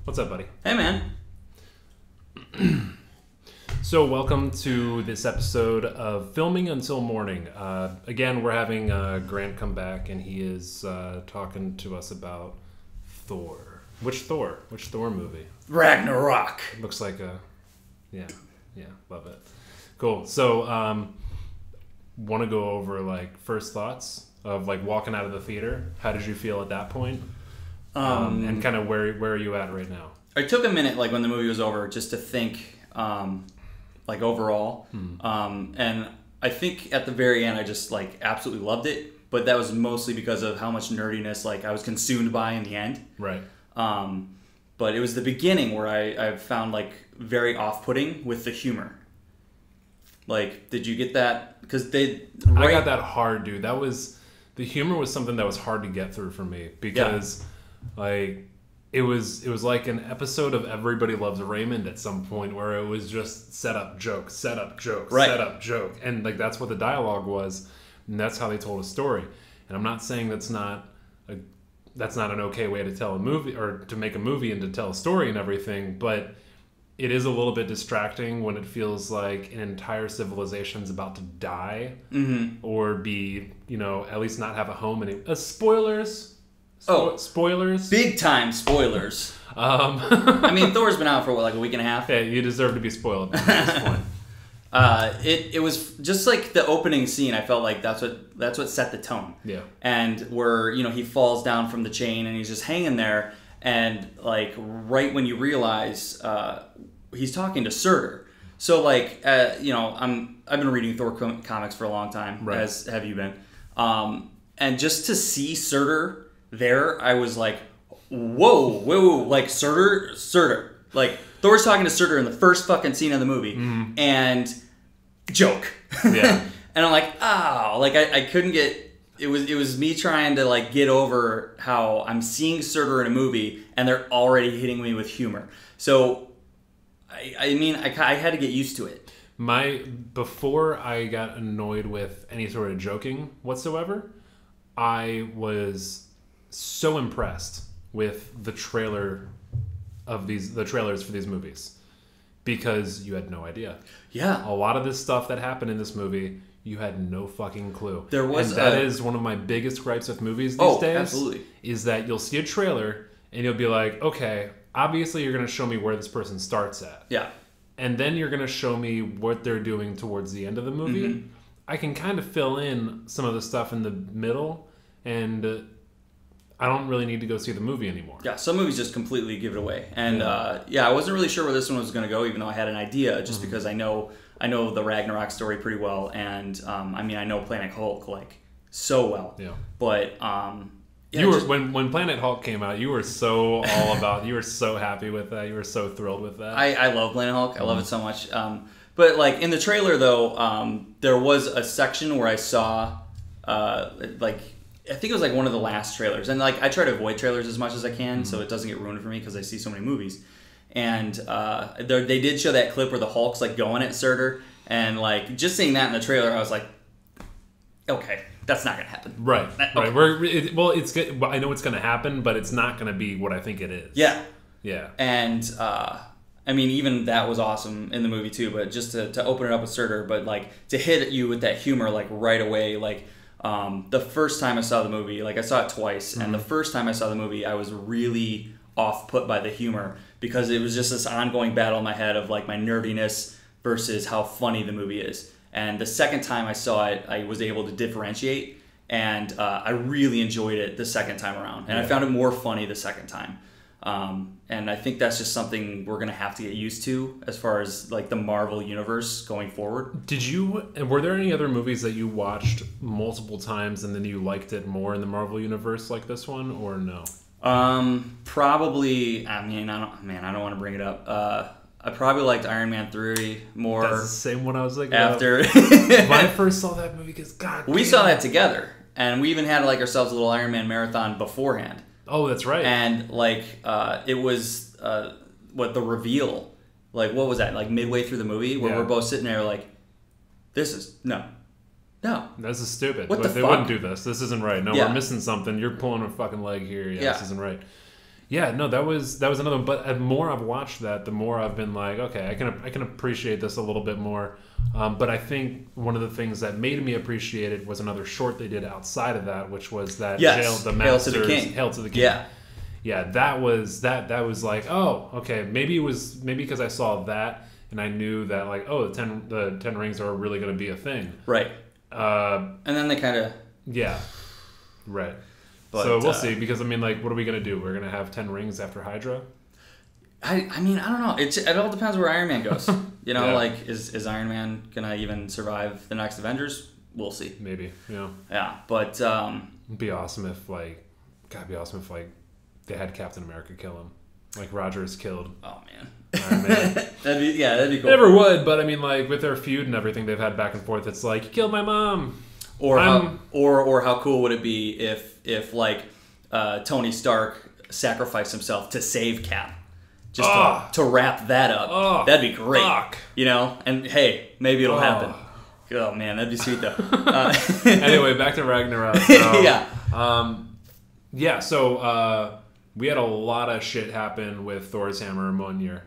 What's up, buddy? Hey, man. So welcome to this episode of Filming Until Morning. Again, we're having Grant come back, and he is talking to us about Thor. Which Thor? Which Thor movie? RAGNA-ROK. Looks like yeah, love it. Cool. So, want to go over like first thoughts of like walking out of the theater. How did you feel at that point? And kind of where are you at right now? I took a minute, like when the movie was over, just to think, like overall. And I think at the very end, I just like absolutely loved it. But that was mostly because of how much nerdiness like I was consumed by in the end. Right. But it was the beginning where I found like very off-putting with the humor. Like, did you get that? Because I got that hard, dude. The humor was something that was hard to get through for me because, like, it was like an episode of Everybody Loves Raymond at some point where it was just set up joke, set up joke, set up joke, and like that's what the dialogue was, and that's how they told a story. And I'm not saying that's not an okay way to tell a movie or to make a movie and to tell a story and everything, but it is a little bit distracting when it feels like an entire civilization's about to die or be, at least not have a home anymore. Spoilers. Spoilers. Big time spoilers. I mean, Thor's been out for like a week and a half. Yeah, you deserve to be spoiled at this point. It was just like the opening scene. I felt like that's what set the tone. Yeah. And where he falls down from the chain and he's just hanging there, and like right when you realize he's talking to Surtur. So like I've been reading Thor comics for a long time, right. As have you been, and just to see Surtur there, I was like, whoa, like Surtur. Like, Thor's talking to Surtur in the first fucking scene of the movie, and joke. Yeah. And I'm like, like I couldn't get, it was me trying to like get over how I'm seeing Surtur in a movie, and they're already hitting me with humor. So, I mean, I had to get used to it. Before I got annoyed with any sort of joking whatsoever, I was so impressed with the trailers for these movies, because you had no idea. Yeah. A lot of this stuff that happened in this movie, you had no fucking clue. That is one of my biggest gripes with movies these days. Absolutely. Is that you'll see a trailer and you'll be like, okay, obviously you're going to show me where this person starts at. Yeah. And then you're going to show me what they're doing towards the end of the movie. I can kind of fill in some of the stuff in the middle, and I don't really need to go see the movie anymore. Yeah, some movies just completely give it away. And I wasn't really sure where this one was going to go, even though I had an idea, just because I know the Ragnarok story pretty well, and I know Planet Hulk like so well. Yeah. But when Planet Hulk came out, you were so all about. You were so happy with that. You were so thrilled with that. I love Planet Hulk. I love it so much. But like in the trailer though, there was a section where I saw I think it was like one of the last trailers, and like I try to avoid trailers as much as I can, so it doesn't get ruined for me because I see so many movies. And they did show that clip where the Hulk's like going at Surtur, and like just seeing that in the trailer, I was like, okay, that's not gonna happen. Right, okay. Right. It's good. I know it's gonna happen, but it's not gonna be what I think it is. Yeah, yeah. And even that was awesome in the movie too. But just to open it up with Surtur, but like to hit you with that humor like right away, like. The first time I saw the movie, like I saw it twice, and the first time I saw the movie, I was really off-put by the humor because it was just this ongoing battle in my head of like my nerdiness versus how funny the movie is. And the second time I saw it, I was able to differentiate, and I really enjoyed it the second time around. And I found it more funny the second time. And I think that's just something we're gonna have to get used to as far as like the Marvel universe going forward. Were there any other movies that you watched multiple times and then you liked it more in the Marvel universe like this one, or no? Probably. I don't want to bring it up. I probably liked Iron Man 3 more. That's the same one I was like after. When I first saw that movie, because we saw that together, and we even had like ourselves a little Iron Man marathon beforehand. Oh, that's right. And like it was the reveal, like what was that, like midway through the movie where we're both sitting there like, this is no this is stupid. What the they fuck? wouldn't do this isn't right. No, we're missing something. You're pulling a fucking leg here. This isn't right. Yeah, no, that was another one. But the more I've watched that, the more I've been like, okay, I can appreciate this a little bit more. But I think one of the things that made me appreciate it was another short they did outside of that, which was that Hail to the King. Hail to the King. Yeah, that was like, oh, okay, maybe because I saw that and I knew that like, oh, the 10 rings are really going to be a thing. Right. And then they kind of... Yeah. Right. But, so we'll see, because I mean, like, what are we going to do? We're going to have 10 rings after Hydra? I mean, I don't know. It all depends where Iron Man goes. You know, like, is Iron Man going to even survive the next Avengers? We'll see. Maybe, yeah. Yeah, but... It'd be awesome if, like... God, it'd be awesome if, like, they had Captain America kill him. Like, Rogers killed Oh, man. Iron Man. that'd be cool. Never would, but I mean, like, with their feud and everything they've had back and forth, it's like, you killed my mom. Or how cool would it be if like Tony Stark sacrificed himself to save Cap, just to wrap that up? That'd be great. Fuck. You know, and hey, maybe it'll happen. Oh man, that'd be sweet though. Anyway, back to Ragnarok. So we had a lot of shit happen with Thor's hammer Mjolnir.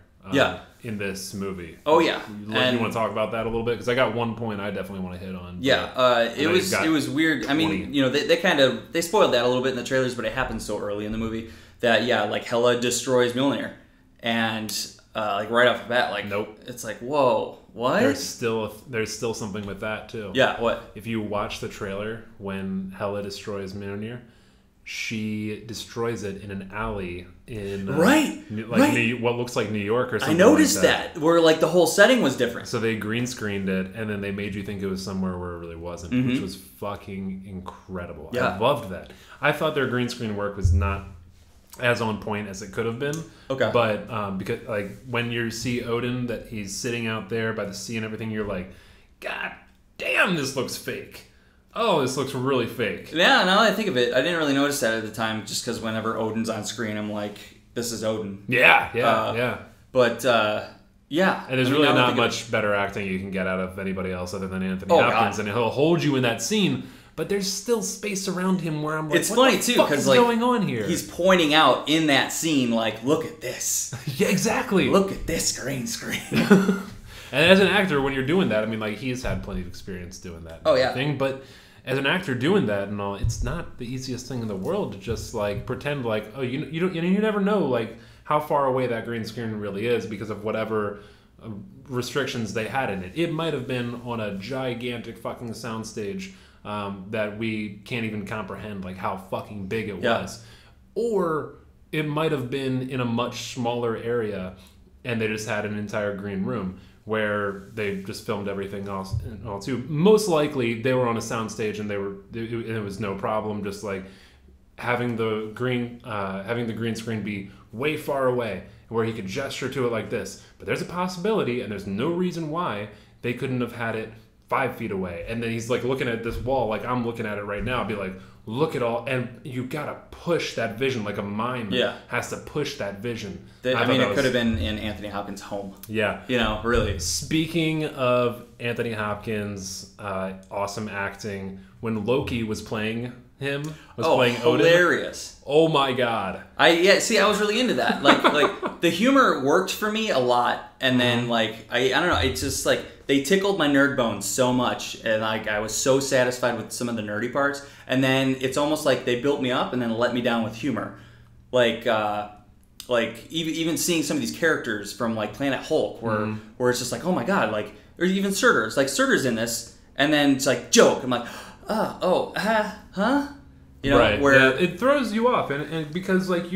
In this movie. Oh yeah. You want to talk about that a little bit? Because I got one point I definitely want to hit on. Yeah. It was weird. I mean, you know, they spoiled that a little bit in the trailers, but it happened so early in the movie that like Hela destroys Mjolnir, and like right off the bat, like nope. It's like, whoa, what? There's still something with that too. Yeah. What? If you watch the trailer when Hela destroys Mjolnir, she destroys it in an alley in what looks like New York or something. I noticed that where like the whole setting was different. So they green screened it, and then they made you think it was somewhere where it really wasn't, which was fucking incredible. I loved that. I thought their green screen work was not as on point as it could have been. Okay, but because like when you see Odin, that he's sitting out there by the sea and everything, you're like, God damn, this looks fake. Oh, this looks really fake. Yeah, now that I think of it, I didn't really notice that at the time, just because whenever Odin's on screen, I'm like, this is Odin. Yeah. But, yeah. And there's really not much better acting you can get out of anybody else other than Anthony Hopkins, and he'll hold you in that scene, but there's still space around him where I'm like, it's funny, too, because, like, going on here? He's pointing out in that scene, like, look at this. Yeah, exactly. Look at this green screen. And as an actor, when you're doing that, I mean, like, he's had plenty of experience doing that thing, but as an actor doing that and all, it's not the easiest thing in the world to just like pretend like, oh, you never know like how far away that green screen really is because of whatever restrictions they had in it. It might have been on a gigantic fucking soundstage that we can't even comprehend like how fucking big it was, or it might have been in a much smaller area and they just had an entire green room where they just filmed everything else and all too. Most likely they were on a soundstage and it was no problem, just like having the green screen be way far away where he could gesture to it like this. But there's a possibility, and there's no reason why they couldn't have had it 5 feet away. And then he's like looking at this wall like I'm looking at it right now, be like, look at all, and you gotta push that vision like a mime has to push that vision. I mean, it could have been in Anthony Hopkins' home. Yeah. You know, really. Speaking of Anthony Hopkins, awesome acting, when Loki was playing playing Odin. Hilarious. Oh my God. I was really into that. Like the humor worked for me a lot, and then like I don't know, it's just like they tickled my nerd bones so much, and like I was so satisfied with some of the nerdy parts, and then it's almost like they built me up and then let me down with humor. Like even seeing some of these characters from like Planet Hulk where it's just like, oh my God, like, or even Surtur's, like Surtur's in this, and then it's like joke. I'm like, huh? You know, right. where it throws you off, and because like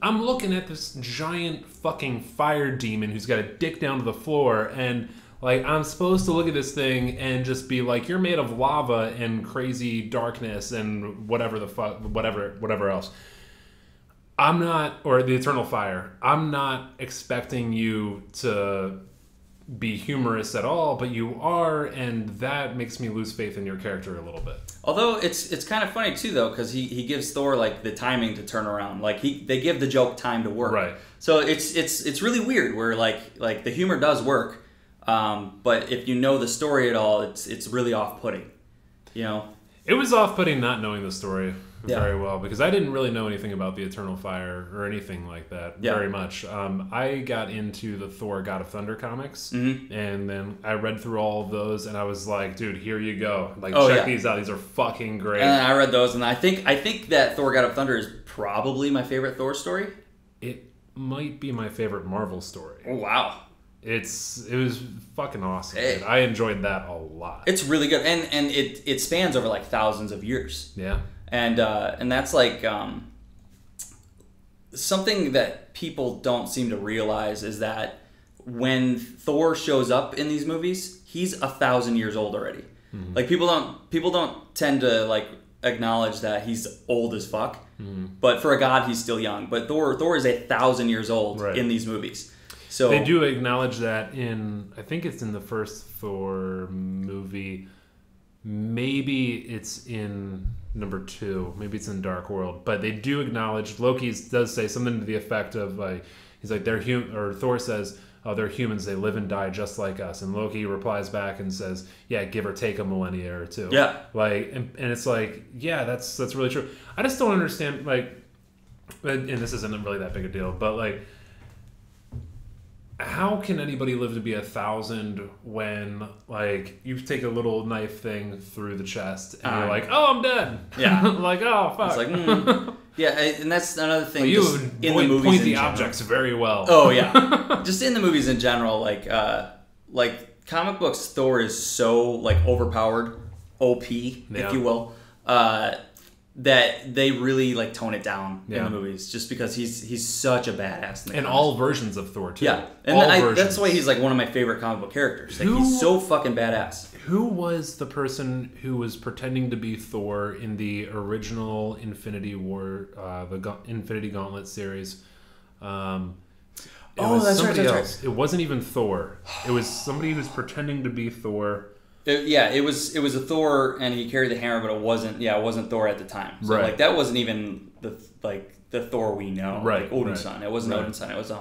I'm looking at this giant fucking fire demon who's got a dick down to the floor, and like I'm supposed to look at this thing and just be like, you're made of lava and crazy darkness and whatever the fuck, whatever else. I'm not, or the eternal fire. I'm not expecting you to be humorous at all, but you are, and that makes me lose faith in your character a little bit. Although it's kind of funny too, though, because he gives Thor like the timing to turn around. Like they give the joke time to work. Right. So it's really weird where like the humor does work, but if you know the story at all, it's really off-putting. You know. It was off-putting not knowing the story. very well, because I didn't really know anything about the Eternal Fire or anything like that very much. I got into the Thor God of Thunder comics, and then I read through all of those, and I was like, dude, here you go. Like, check these out. These are fucking great. And I read those, and I think that Thor God of Thunder is probably my favorite Thor story. It might be my favorite Marvel story. Oh, wow. It was fucking awesome. I enjoyed that a lot. It's really good, and it spans over like thousands of years. Yeah. And that's like something that people don't seem to realize is that when Thor shows up in these movies, he's 1,000 years old already. Mm-hmm. Like people don't tend to like acknowledge that he's old as fuck. Mm-hmm. But for a god, he's still young. But Thor is 1,000 years old in these movies. So they do acknowledge that I think it's in the first Thor movie. Maybe it's in number 2. Maybe it's in Dark World. But they do acknowledge, Loki does say something to the effect of, he's like, Thor says, oh, they're humans, they live and die just like us. And Loki replies back and says, yeah, give or take a millennia or two. Yeah. Like, and it's like, yeah, that's really true. I just don't understand, like, and this isn't really that big a deal, but like, how can anybody live to be 1,000 when, like, you take a little knife thing through the chest and you're like, oh, I'm dead. Yeah. Like, oh, fuck. It's like, yeah, and that's another thing. Well, just in the movies point in the general. objects very well. Oh, yeah. Just in the movies in general, like comic books, Thor is so, like, overpowered, OP, if you will, that they really like tone it down in the movies, just because he's such a badass. In all versions of Thor too. Yeah, and that's why he's like one of my favorite comic book characters. Like, he's so fucking badass. Who was the person who was pretending to be Thor in the original Infinity War, Infinity Gauntlet series? That's right. It wasn't even Thor. It was somebody who was pretending to be Thor. It was a Thor, and he carried the hammer, but it wasn't Thor at the time. So like that wasn't even the Thor we know. Right. Like Odin's son. It wasn't Odin's son. It was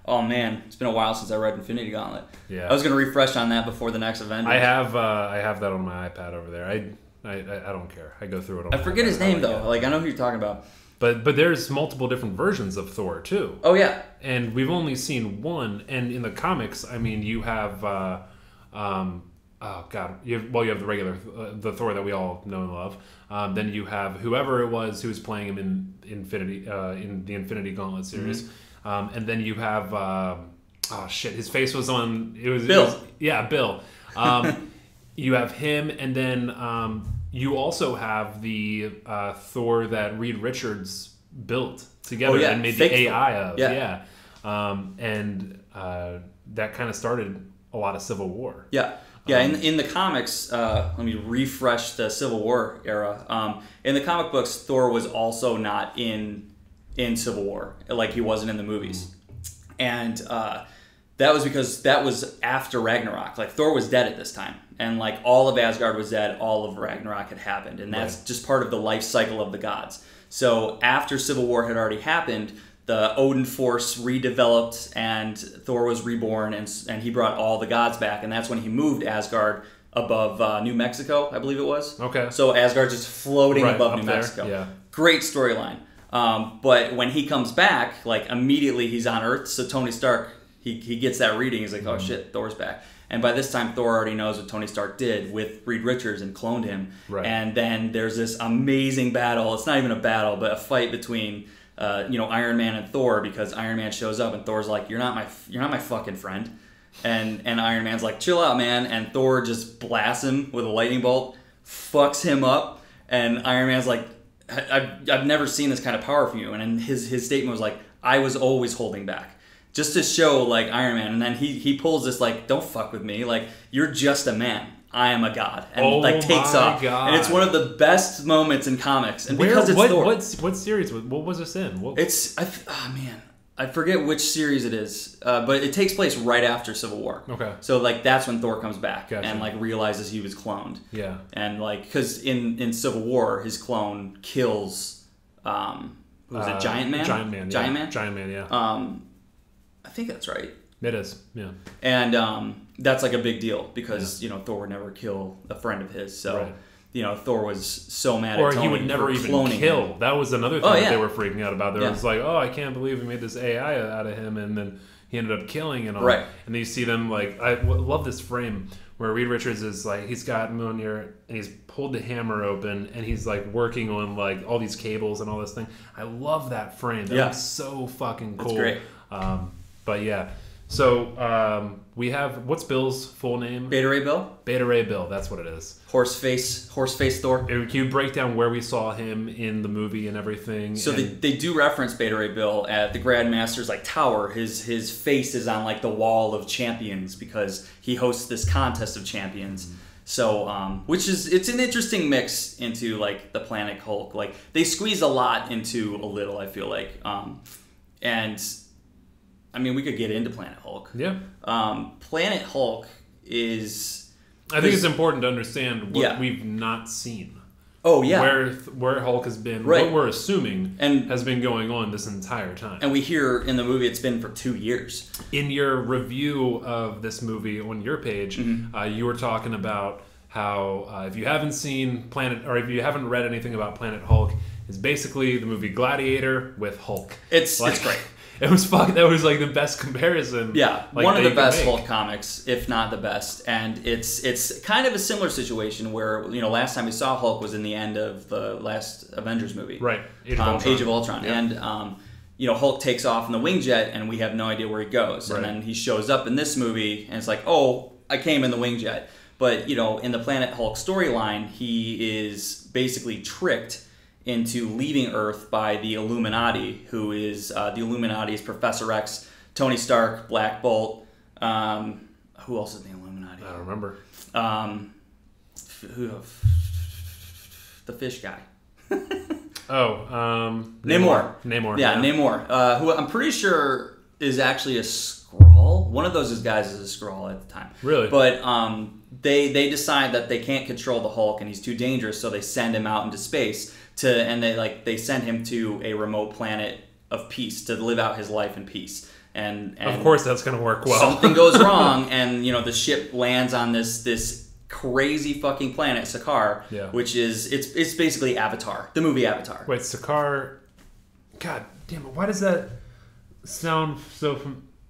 oh man, it's been a while since I read Infinity Gauntlet. Yeah. I was gonna refresh on that before the next Avengers. I have that on my iPad over there. I don't care. I go through it. I forget his name though. Like I know who you're talking about. But there's multiple different versions of Thor too. Oh yeah. And we've only seen one. And in the comics, I mean, you have oh god, you have the regular the Thor that we all know and love. Then you have whoever it was who was playing him in the Infinity Gauntlet series. Mm-hmm. And then you have oh shit, his face was on. It was Bill. Bill. You have him, and then you also have the Thor that Reed Richards built together and made the AI of. Yeah. And that kind of started a lot of Civil War. Yeah. Yeah, in the comics, let me refresh the Civil War era. In the comic books, Thor was also not in Civil War, like he wasn't in the movies. And that was because that was after Ragnarok. Like, Thor was dead at this time. And, like, all of Asgard was dead, all of Ragnarok had happened. And that's just part of the life cycle of the gods. So after Civil War had already happened, the Odin force redeveloped and Thor was reborn, and he brought all the gods back, and that's when he moved Asgard above New Mexico, I believe it was. Okay. So Asgard's just floating above New Mexico. Yeah. Great storyline. But when he comes back, like immediately he's on Earth, so Tony Stark, he gets that reading, he's like, oh shit, Thor's back. And by this time, Thor already knows what Tony Stark did with Reed Richards and cloned him. Right. And then there's this amazing battle. It's not even a battle, but a fight between Iron Man and Thor, because Iron Man shows up and Thor's like, you're not my fucking friend. And Iron Man's like, chill out, man. And Thor just blasts him with a lightning bolt, fucks him up. And Iron Man's like, I've never seen this kind of power from you. And then his statement was like, I was always holding back. Just to show, like, Iron Man. And then he pulls this, like, don't fuck with me. Like, you're just a man. I am a god. And, takes off. God. And it's one of the best moments in comics. And because it's Thor. What series? What was this in? I forget which series it is. But it takes place right after Civil War. Okay. So, like, that's when Thor comes back. Gotcha. And, like, realizes he was cloned. Yeah. And, like, because in Civil War, his clone kills, was it Giant Man? Giant Man, yeah. I think that's right. It is, yeah. And that's like a big deal because Thor would never kill a friend of his. So Thor was so mad or at Tony. Or he would never even kill. Him. That was another thing that they were freaking out about. They were just like, oh, I can't believe we made this AI out of him, and then he ended up killing and all. Right. And then you see them, like, I love this frame where Reed Richards is like, he's got Mjolnir and he's pulled the hammer open and he's like working on like all these cables and all this thing. I love that frame. That looks so fucking cool. It's great. But yeah. So we have, what's Bill's full name? Beta Ray Bill? Beta Ray Bill, that's what it is. Horseface Thor. Can you break down where we saw him in the movie and everything? So they do reference Beta Ray Bill at the Grandmaster's like tower. His face is on like the wall of champions because he hosts this contest of champions. Mm-hmm. So, it's an interesting mix into like the Planet Hulk. Like they squeeze a lot into a little, I feel like. And I mean, we could get into Planet Hulk. Yeah. Planet Hulk is... I think it's important to understand what we've not seen. Oh, yeah. Where Hulk has been, what we're assuming has been going on this entire time. And we hear in the movie it's been for 2 years. In your review of this movie on your page, you were talking about how if you haven't seen if you haven't read anything about Planet Hulk, it's basically the movie Gladiator with Hulk. It's great. It was fucking. That was like the best comparison. Yeah, one of the best Hulk comics, if not the best. And it's kind of a similar situation where last time we saw Hulk was in the end of the last Avengers movie, right? Age of Ultron, yeah. And Hulk takes off in the Wingjet, and we have no idea where he goes. Right. And then he shows up in this movie, and it's like, oh, I came in the Wingjet. But in the Planet Hulk storyline, he is basically tricked into leaving Earth by the Illuminati, who is the Illuminati's Professor X, Tony Stark, Black Bolt. Who else is in the Illuminati? I don't remember. The fish guy. Namor. Yeah, Namor. Who I'm pretty sure is actually a Skrull. One of those guys is a Skrull at the time. Really? But they decide that they can't control the Hulk and he's too dangerous, so they send him out into space. They send him to a remote planet of peace to live out his life in peace. And of course that's going to work well. Something goes wrong, and the ship lands on this crazy fucking planet, Sakaar, which is it's basically Avatar, the movie Avatar. Wait, Sakaar? God damn it! Why does that sound so?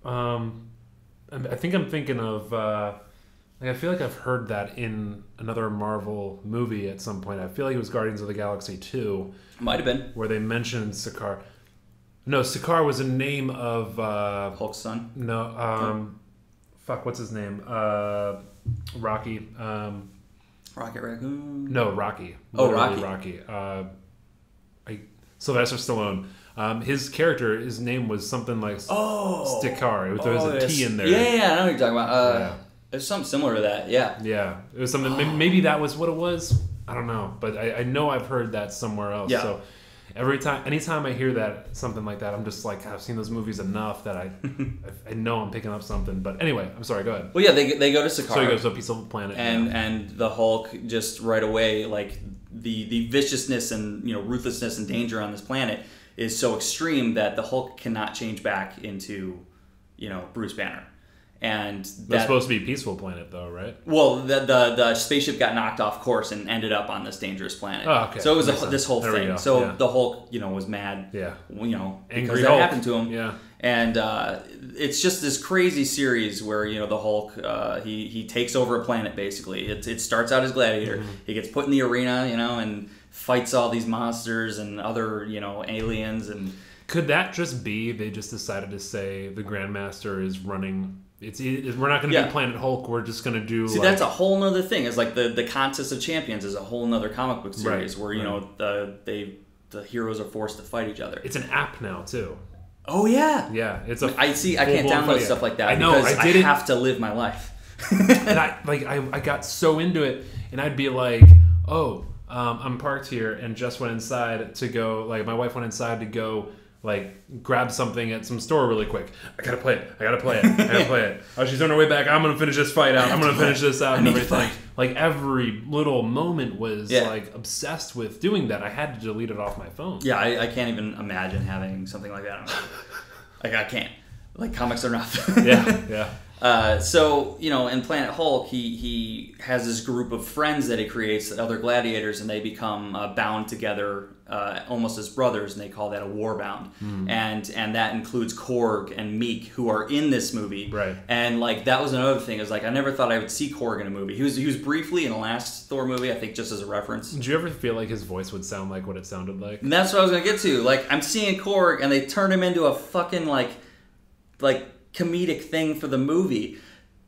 I think I'm thinking of. I feel like I've heard that in another Marvel movie at some point. I feel like it was Guardians of the Galaxy 2. Might have been. Where they mentioned Sakaar. No, Sakaar was a name of... Hulk's son? No, fuck, what's his name? Rocky. Rocket Raccoon? No, Rocky. Literally Rocky. Sylvester Stallone. His character, his name was something like Stikar. There was a T in there. Yeah, I know what you're talking about. There's something similar to that, yeah. Yeah, it was something. Maybe that was what it was. I don't know, but I know I've heard that somewhere else. Yeah. So anytime I hear that something like that, I'm just like, I've seen those movies enough that I know I'm picking up something. But anyway, I'm sorry. Go ahead. Well, yeah, they go to Sakaar. So he goes to a peaceful planet, and the Hulk just right away, like the viciousness and ruthlessness and danger on this planet is so extreme that the Hulk cannot change back into Bruce Banner. And that's supposed to be a peaceful planet, though, right? Well, the spaceship got knocked off course and ended up on this dangerous planet. Oh, okay. So it was this whole thing. So the Hulk, was mad. Yeah. Because that happened to him. Yeah. And it's just this crazy series where the Hulk he takes over a planet basically. It starts out as Gladiator. Mm-hmm. He gets put in the arena, and fights all these monsters and other aliens. And could that just be they just decided to say the Grandmaster is running? We're not going to do Planet Hulk. We're just going to do. See, that's a whole nother thing. It's like the Contest of Champions is a whole nother comic book series where the heroes are forced to fight each other. It's an app now too. Oh yeah, yeah. It's I can't download stuff like that. I know. Because I have to live my life. And I got so into it, and I'd be like, I'm parked here, and just went inside to go. Like my wife went inside to go. Like, grab something at some store really quick. I gotta play it. Oh, she's on her way back. I'm gonna finish this fight out. I'm gonna finish this out and everything. Like, every little moment was, like, obsessed with doing that. I had to delete it off my phone. Yeah, I can't even imagine having something like that on my phone. Like, I can't. Like, comics are not. Yeah. So, you know, in Planet Hulk, he has this group of friends that he creates, other gladiators, and they become bound together almost as brothers, and they call that a war bound. And that includes Korg and Meek, who are in this movie. Right. And, like, that was another thing. Is like, I never thought I would see Korg in a movie. He was briefly in the last Thor movie, I think, just as a reference. Did you ever feel like his voice would sound like what it sounded like? And that's what I was going to get to. Like, I'm seeing Korg, and they turned him into a fucking, like comedic thing for the movie.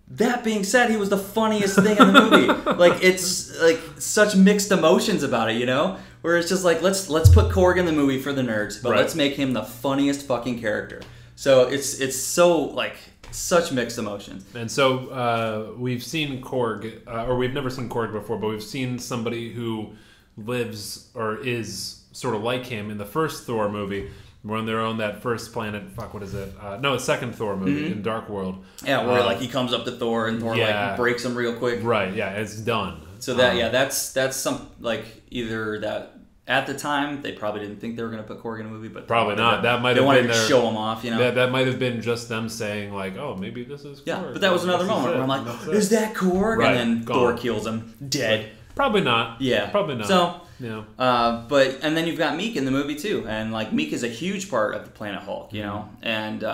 That being said, he was the funniest thing in the movie. Like, it's like such mixed emotions about it, you know? Where it's just like, let's put Korg in the movie for the nerds, but let's make him the funniest fucking character. So it's so like such mixed emotions. And so we've seen Korg, or we've never seen Korg before, but we've seen somebody who lives or is sort of like him in the first Thor movie. When they're on that first planet, fuck, what is it? No, it's second Thor movie in Dark World. Yeah, where like he comes up to Thor and Thor like breaks him real quick. Right, yeah, it's done. So that that's some like either that at the time they probably didn't think they were going to put Korg in a movie, but probably not. That might have been wanted to show him off, you know. That might have been just them saying like, oh, maybe this is Korg. Yeah, but that was another moment where I'm like, is that Korg? Right, and then Thor kills him dead. Probably not. Yeah, probably not. So. Yeah. And then you've got Meek in the movie too, and like Meek is a huge part of the Planet Hulk, you know, and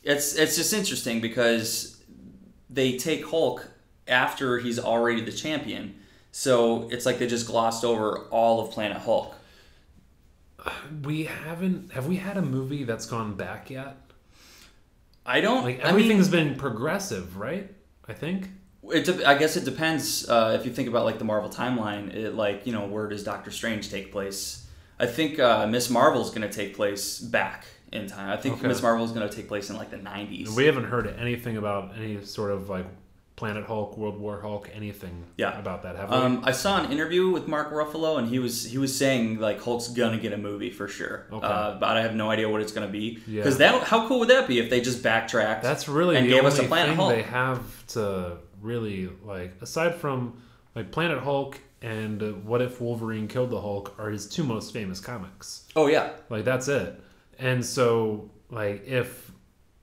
it's just interesting because they take Hulk after he's already the champion, so it's like they just glossed over all of Planet Hulk. Have we had a movie that's gone back yet? I don't. Like everything's been progressive, right? I think. I guess it depends. If you think about like the Marvel timeline, like, you know, where does Doctor Strange take place? I think Miss Marvel's going to take place back in time. I think Miss Marvel's going to take place in like the 90s. We haven't heard anything about any sort of like Planet Hulk, World War Hulk, anything about that, have we? I saw an interview with Mark Ruffalo, and he was saying like Hulk's gonna get a movie for sure. Okay. But I have no idea what it's gonna be. Because how cool would that be if they just backtracked? That's really and the gave only us a Planet thing Hulk. They have to really like, aside from like Planet Hulk and What If Wolverine Killed the Hulk are his two most famous comics. Oh yeah, like that's it. And so like if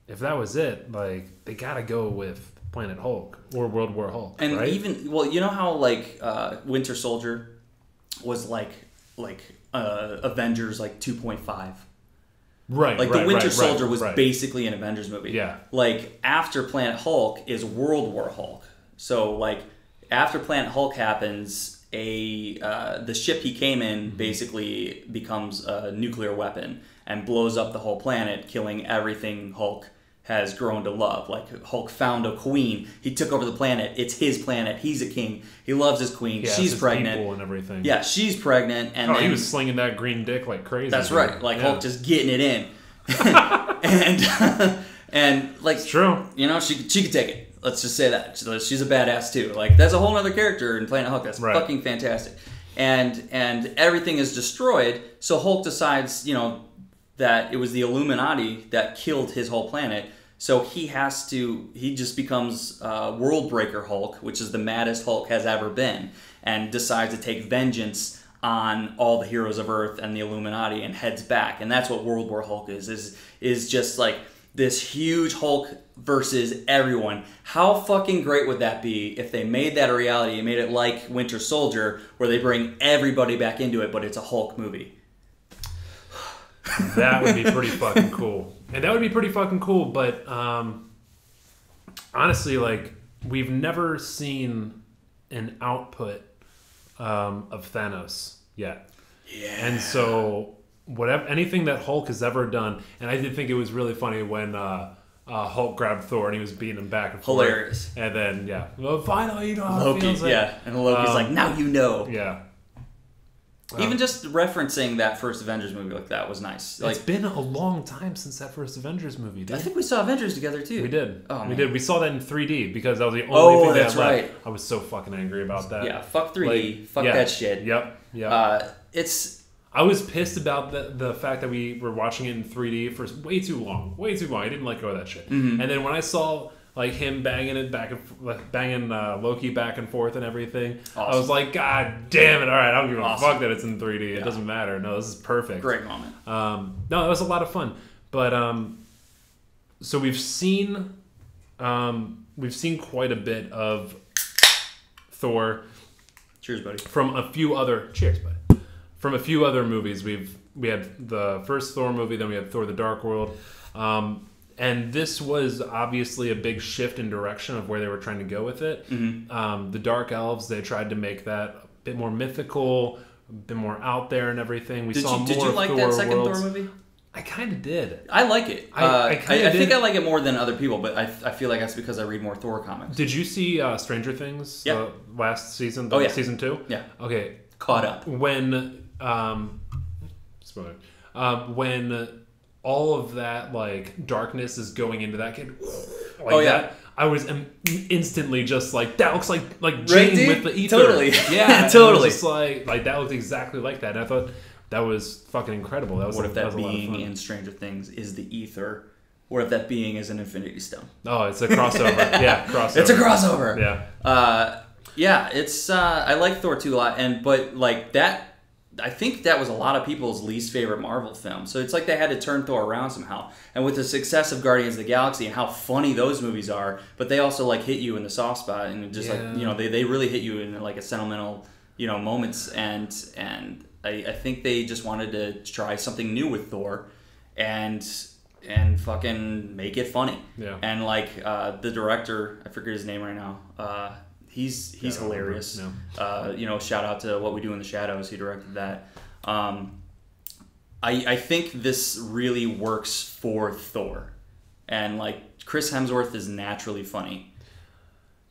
that was it, like they gotta go with Planet Hulk or World War Hulk, and right? even you know how like Winter Soldier was like Avengers like 2.5. Right. Like the Winter Soldier was basically an Avengers movie. Yeah. Like after Planet Hulk is World War Hulk. So like after Planet Hulk happens, the ship he came in basically becomes a nuclear weapon and blows up the whole planet, killing everything Hulk has grown to love. Like Hulk found a queen. He took over the planet. It's his planet. He's a king. He loves his queen. Yeah, she's pregnant. People and everything. Yeah, she's pregnant. And then, he was slinging that green dick like crazy. That's right. Like Hulk just getting it in. and like it's true. You know, she could take it. Let's just say that. She's a badass too. Like that's a whole other character in Planet Hulk. That's fucking fantastic. And everything is destroyed. So Hulk decides, you know, that it was the Illuminati that killed his whole planet. So he just becomes World Breaker Hulk, which is the maddest Hulk has ever been, and decides to take vengeance on all the heroes of Earth and the Illuminati and heads back. And that's what World War Hulk is just like this huge Hulk versus everyone. How fucking great would that be if they made that a reality and made it like Winter Soldier, where they bring everybody back into it, but it's a Hulk movie? That would be pretty fucking cool. And that would be pretty fucking cool, but honestly, like, we've never seen an output of Thanos yet. Yeah. And so, anything that Hulk has ever done, and I did think it was really funny when Hulk grabbed Thor and he was beating him back and forth. Hilarious. And then, well, finally, you know how Loki, it feels like. Yeah, and Loki's like, now you know. Yeah. Even just referencing that first Avengers movie like that was nice. Like, it's been a long time since that first Avengers movie, dude. I think we saw Avengers together too. We did. Oh, we did. We saw that in 3D because that was the only thing that's that right. I was so fucking angry about that. Yeah, fuck 3D. Fuck that shit. Yep. I was pissed about the fact that we were watching it in 3D for way too long. Way too long. I didn't let go of that shit. Mm-hmm. And then when I saw like him banging Loki back and forth and everything, awesome. I was like, God damn it! All right, I don't give a fuck that it's in 3D. It doesn't matter. No, this is perfect. Great moment. No, it was a lot of fun. But so we've seen we've seen quite a bit of Thor. Cheers, buddy. From a few other cheers, buddy. From a few other movies, we had the first Thor movie, then we had Thor: The Dark World, and this was obviously a big shift in direction of where they were trying to go with it. Mm-hmm. The Dark Elves, they tried to make that a bit more mythical, a bit more out there, and everything. Did you like Thor that second worlds. Thor movie? I kind of did. I like it. I think I like it more than other people, but I feel like that's because I read more Thor comics. Did you see Stranger Things? Yeah. Last season? Season 2? Yeah. Okay. Caught up. When, spoiler. When all of that, like, darkness is going into that kid, that, I was instantly just like, that looks like Jane with the ether. Totally. Yeah. Totally. Just like that looked exactly like that. And I thought... that was fucking incredible. What if that being in Stranger Things is the ether? What if that being is an Infinity Stone? Oh, it's a crossover. Yeah, crossover. It's a crossover. Yeah. It's I like Thor 2 a lot, but like that, I think that was a lot of people's least favorite Marvel film. So it's like they had to turn Thor around somehow. And with the success of Guardians of the Galaxy and how funny those movies are, but they also like hit you in the soft spot and just like they really hit you in like a sentimental moments and I think they just wanted to try something new with Thor and fucking make it funny. Yeah. And like the director, I forget his name right now. He's hilarious. No. Shout out to What We Do in the Shadows. He directed that. I think this really works for Thor. And like Chris Hemsworth is naturally funny.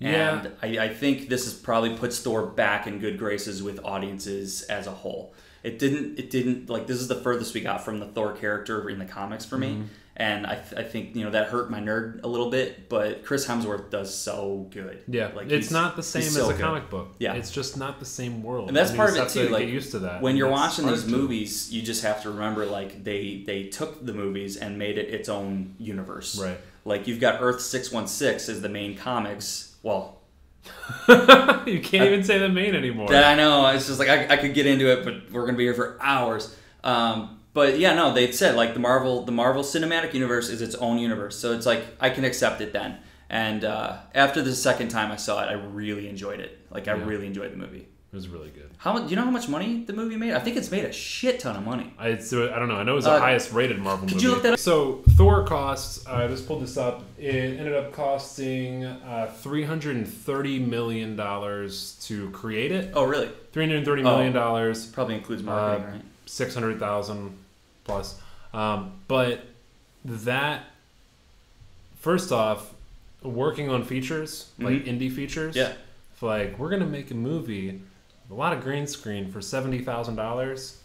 And I think this is probably puts Thor back in good graces with audiences as a whole. It didn't like this is the furthest we got from the Thor character in the comics for me, and I think that hurt my nerd a little bit. But Chris Hemsworth does so good. Yeah, like it's not the same as a comic book. Yeah, it's just not the same world, and that's part of it too. Like get used to that. When you're watching these movies, you just have to remember like they took the movies and made it its own universe. Right. Like you've got Earth 616 as the main comics. Well. You can't even say the main anymore. I know. It's just like I could get into it, but we're gonna be here for hours. But yeah, no, they said like the Marvel Cinematic Universe is its own universe, so it's like I can accept it then. And after the second time I saw it, I really enjoyed it. Like I really enjoyed the movie. It was really good. Do you know how much money the movie made? I think it's made a shit ton of money. I don't know. I know it was the highest rated Marvel movie. Could you look that up? So Thor costs, I just pulled this up, it ended up costing $330 million to create it. Oh, really? $330 million. Probably includes marketing, right? 600,000 plus. But that, first off, working on features, like indie features. Yeah. Like, we're going to make a movie, a lot of green screen for $70,000.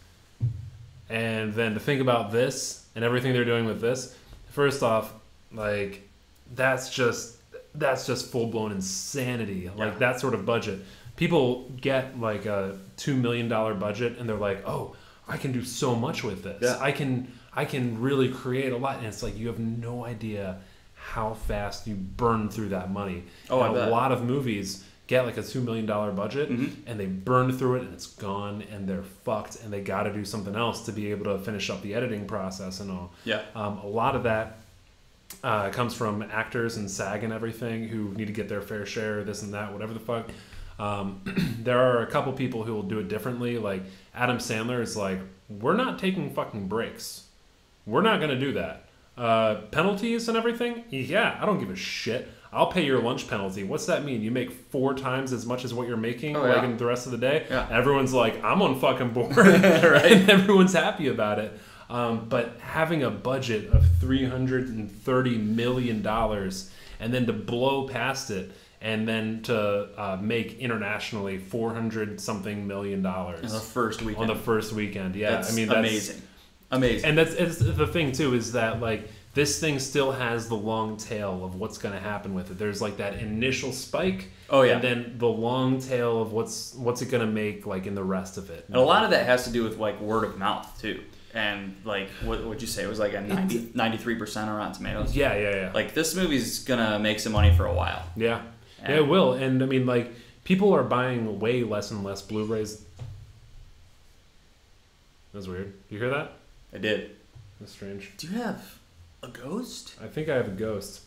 And then to think about this and everything they're doing with this, first off, like, that's just full-blown insanity. Like, that sort of budget. People get, like, a $2 million budget, and they're like, oh, I can do so much with this. Yeah. I can really create a lot. And it's like, you have no idea how fast you burn through that money. Oh, and I bet. A lot of movies get like a $2 million budget and they burn through it and it's gone and they're fucked and they got to do something else to be able to finish up the editing process and all. Yeah. A lot of that comes from actors and SAG and everything who need to get their fair share, this and that, whatever the fuck. There are a couple people who will do it differently. Like Adam Sandler is like, we're not taking fucking breaks. We're not going to do that. Penalties and everything? Yeah, I don't give a shit. I'll pay your lunch penalty. What's that mean? You make 4 times as much as what you're making in the rest of the day? Yeah. Everyone's like, I'm on fucking board. Right? And everyone's happy about it. But having a budget of $330 million and then to blow past it and then to make internationally $400-something million on the first weekend. Yeah, that's that's amazing. And it's the thing too is that like this thing still has the long tail of what's going to happen with it. There's like that initial spike, and then the long tail of what's it going to make like in the rest of it. And a lot of that has to do with like word of mouth too. And like what would you say? It was like a 93% on Rotten Tomatoes. Yeah. Like this movie's gonna make some money for a while. Yeah, it will. And I mean, like people are buying way less and less Blu-rays. That's weird. You hear that? I did. That's strange. Do you have a ghost? I think I have a ghost.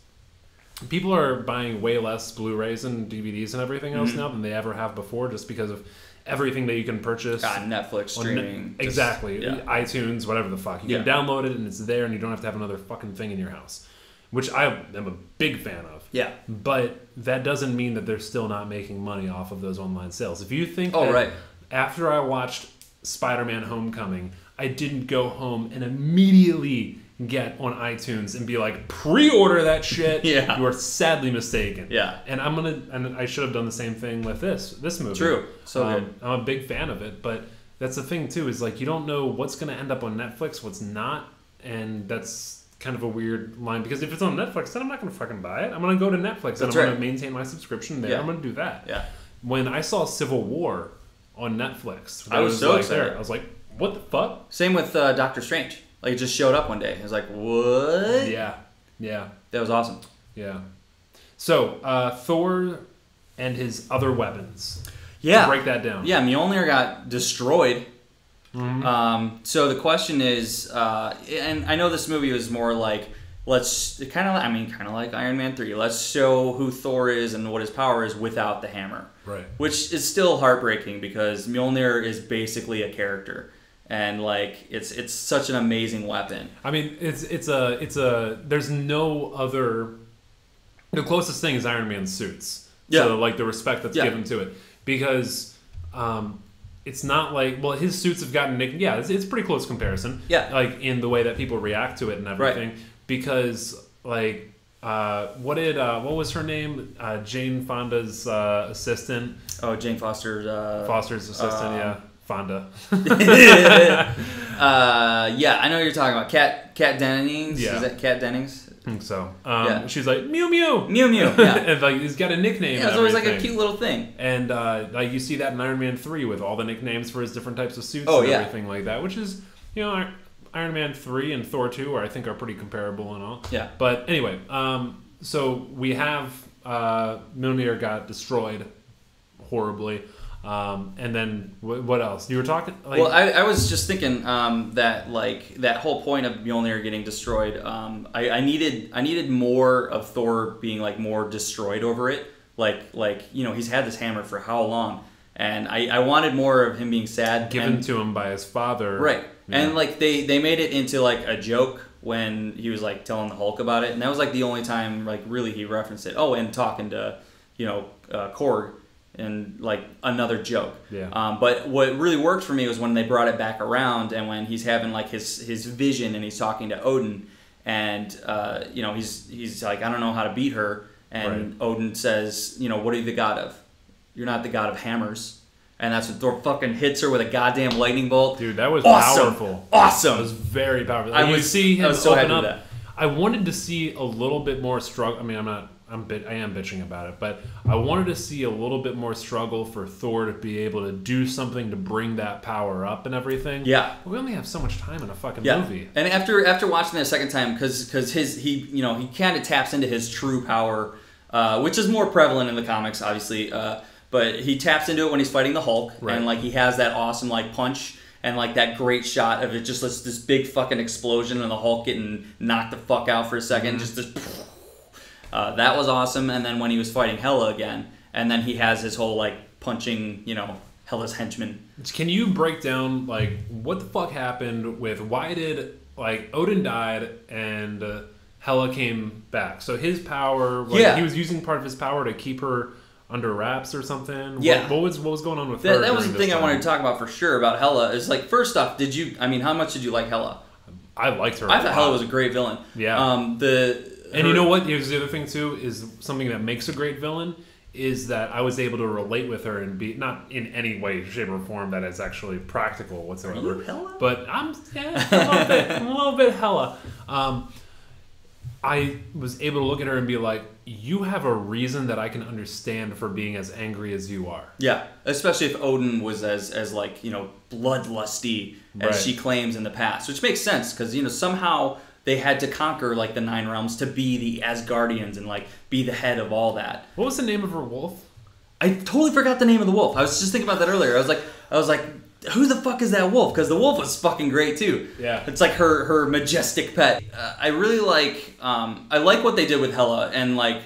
people are buying way less Blu-rays and DVDs and everything else now than they ever have before, just because of everything that you can purchase. Netflix, streaming. Exactly. iTunes, whatever the fuck. You can download it and it's there, and you don't have to have another fucking thing in your house, which I am a big fan of. Yeah. But that doesn't mean that they're still not making money off of those online sales. If you think after I watched Spider-Man Homecoming, I didn't go home and immediately get on iTunes and be like, pre-order that shit. Yeah. You are sadly mistaken. Yeah. And I should have done the same thing with this movie. True. So good. I'm a big fan of it, but that's the thing too, is like, you don't know what's going to end up on Netflix, what's not, and that's kind of a weird line, because if it's on Netflix, then I'm not going to fucking buy it. I'm going to go to Netflix and I'm going to maintain my subscription there. I'm going to do that. Yeah. When I saw Civil War on Netflix, I was so excited. I was like, what the fuck? Same with Doctor Strange. Like, it just showed up one day. I was like, what? Yeah. That was awesome. Yeah. So, Thor and his other weapons. Yeah. To break that down. Yeah, Mjolnir got destroyed. So the question is, and I know this movie was more like, kind of like Iron Man 3. Let's show who Thor is and what his power is without the hammer. Right. Which is still heartbreaking, because Mjolnir is basically a character. And like, it's such an amazing weapon. I mean, it's a there's no other. The closest thing is Iron Man's suits. Yeah. So like the respect that's given to it, because it's not like, well, his suits have gotten nicknamed. Yeah, it's pretty close comparison. Yeah. Like in the way that people react to it and everything, because like what was her name? Jane Fonda's assistant. Oh, Jane Foster's assistant. Yeah. Fonda. Yeah, I know what you're talking about. Kat Dennings. Yeah. Is that Kat Dennings? I think so. She's like, Mew Mew. Mew Mew. Yeah. And like, he's got a nickname. Yeah, it's always like a cute little thing. And like, you see that in Iron Man 3 with all the nicknames for his different types of suits and everything like that, which is, Iron Man 3 and Thor 2 are, I think, are pretty comparable and all. Yeah. But anyway, so we have Mjolnir got destroyed horribly. And then what else? You were talking. Like, well, I was just thinking that like that whole point of Mjolnir getting destroyed. I needed more of Thor being like more destroyed over it. Like he's had this hammer for how long, and I wanted more of him being sad, given to him by his father. Right, yeah. And like they made it into like a joke when he was like telling the Hulk about it, and that was like the only time like really he referenced it. Oh, and talking to Korg. And like another joke. Yeah. But what really worked for me was when they brought it back around, and when he's having like his vision and he's talking to Odin, and he's like, I don't know how to beat her, and Odin says, what are you the god of? You're not the god of hammers. And that's when Thor fucking hits her with a goddamn lightning bolt. Dude, that was powerful. Awesome. That was very powerful. I was so happy with that. I wanted to see a little bit more struggle. I mean, I am bitching about it, but I wanted to see a little bit more struggle for Thor to be able to do something to bring that power up and everything. Yeah, we only have so much time in a fucking movie. And after watching it a second time, because he kind of taps into his true power, which is more prevalent in the comics, obviously. But he taps into it when he's fighting the Hulk, and like he has that awesome like punch. And like that great shot of it, just this big fucking explosion and the Hulk getting knocked the fuck out for a second, just this. That was awesome. And then when he was fighting Hela again, and then he has his whole like punching, Hela's henchman. Can you break down like what the fuck happened with why did like Odin died and Hela came back? So his power, he was using part of his power to keep her under wraps or something. Yeah. What was going on with her? That was the thing I wanted to talk about for sure about Hela. Is like, first off, how much did you like Hela? I liked her. I thought Hela was a great villain. Yeah. And you know what? Here's the other thing too, is something that makes a great villain is that I was able to relate with her and be not in any way, shape, or form that is actually practical whatsoever. Are you Hela? But I'm a little bit Hela. I was able to look at her and be like, you have a reason that I can understand for being as angry as you are. Yeah, especially if Odin was as like, bloodlusty as she claims in the past, which makes sense because, somehow they had to conquer like the 9 realms to be the Asgardians and like be the head of all that. What was the name of her wolf? I totally forgot the name of the wolf. I was just thinking about that earlier. I was like, who the fuck is that wolf? Because the wolf was fucking great too. Yeah. It's like her majestic pet. I really like, I like what they did with Hela, and like,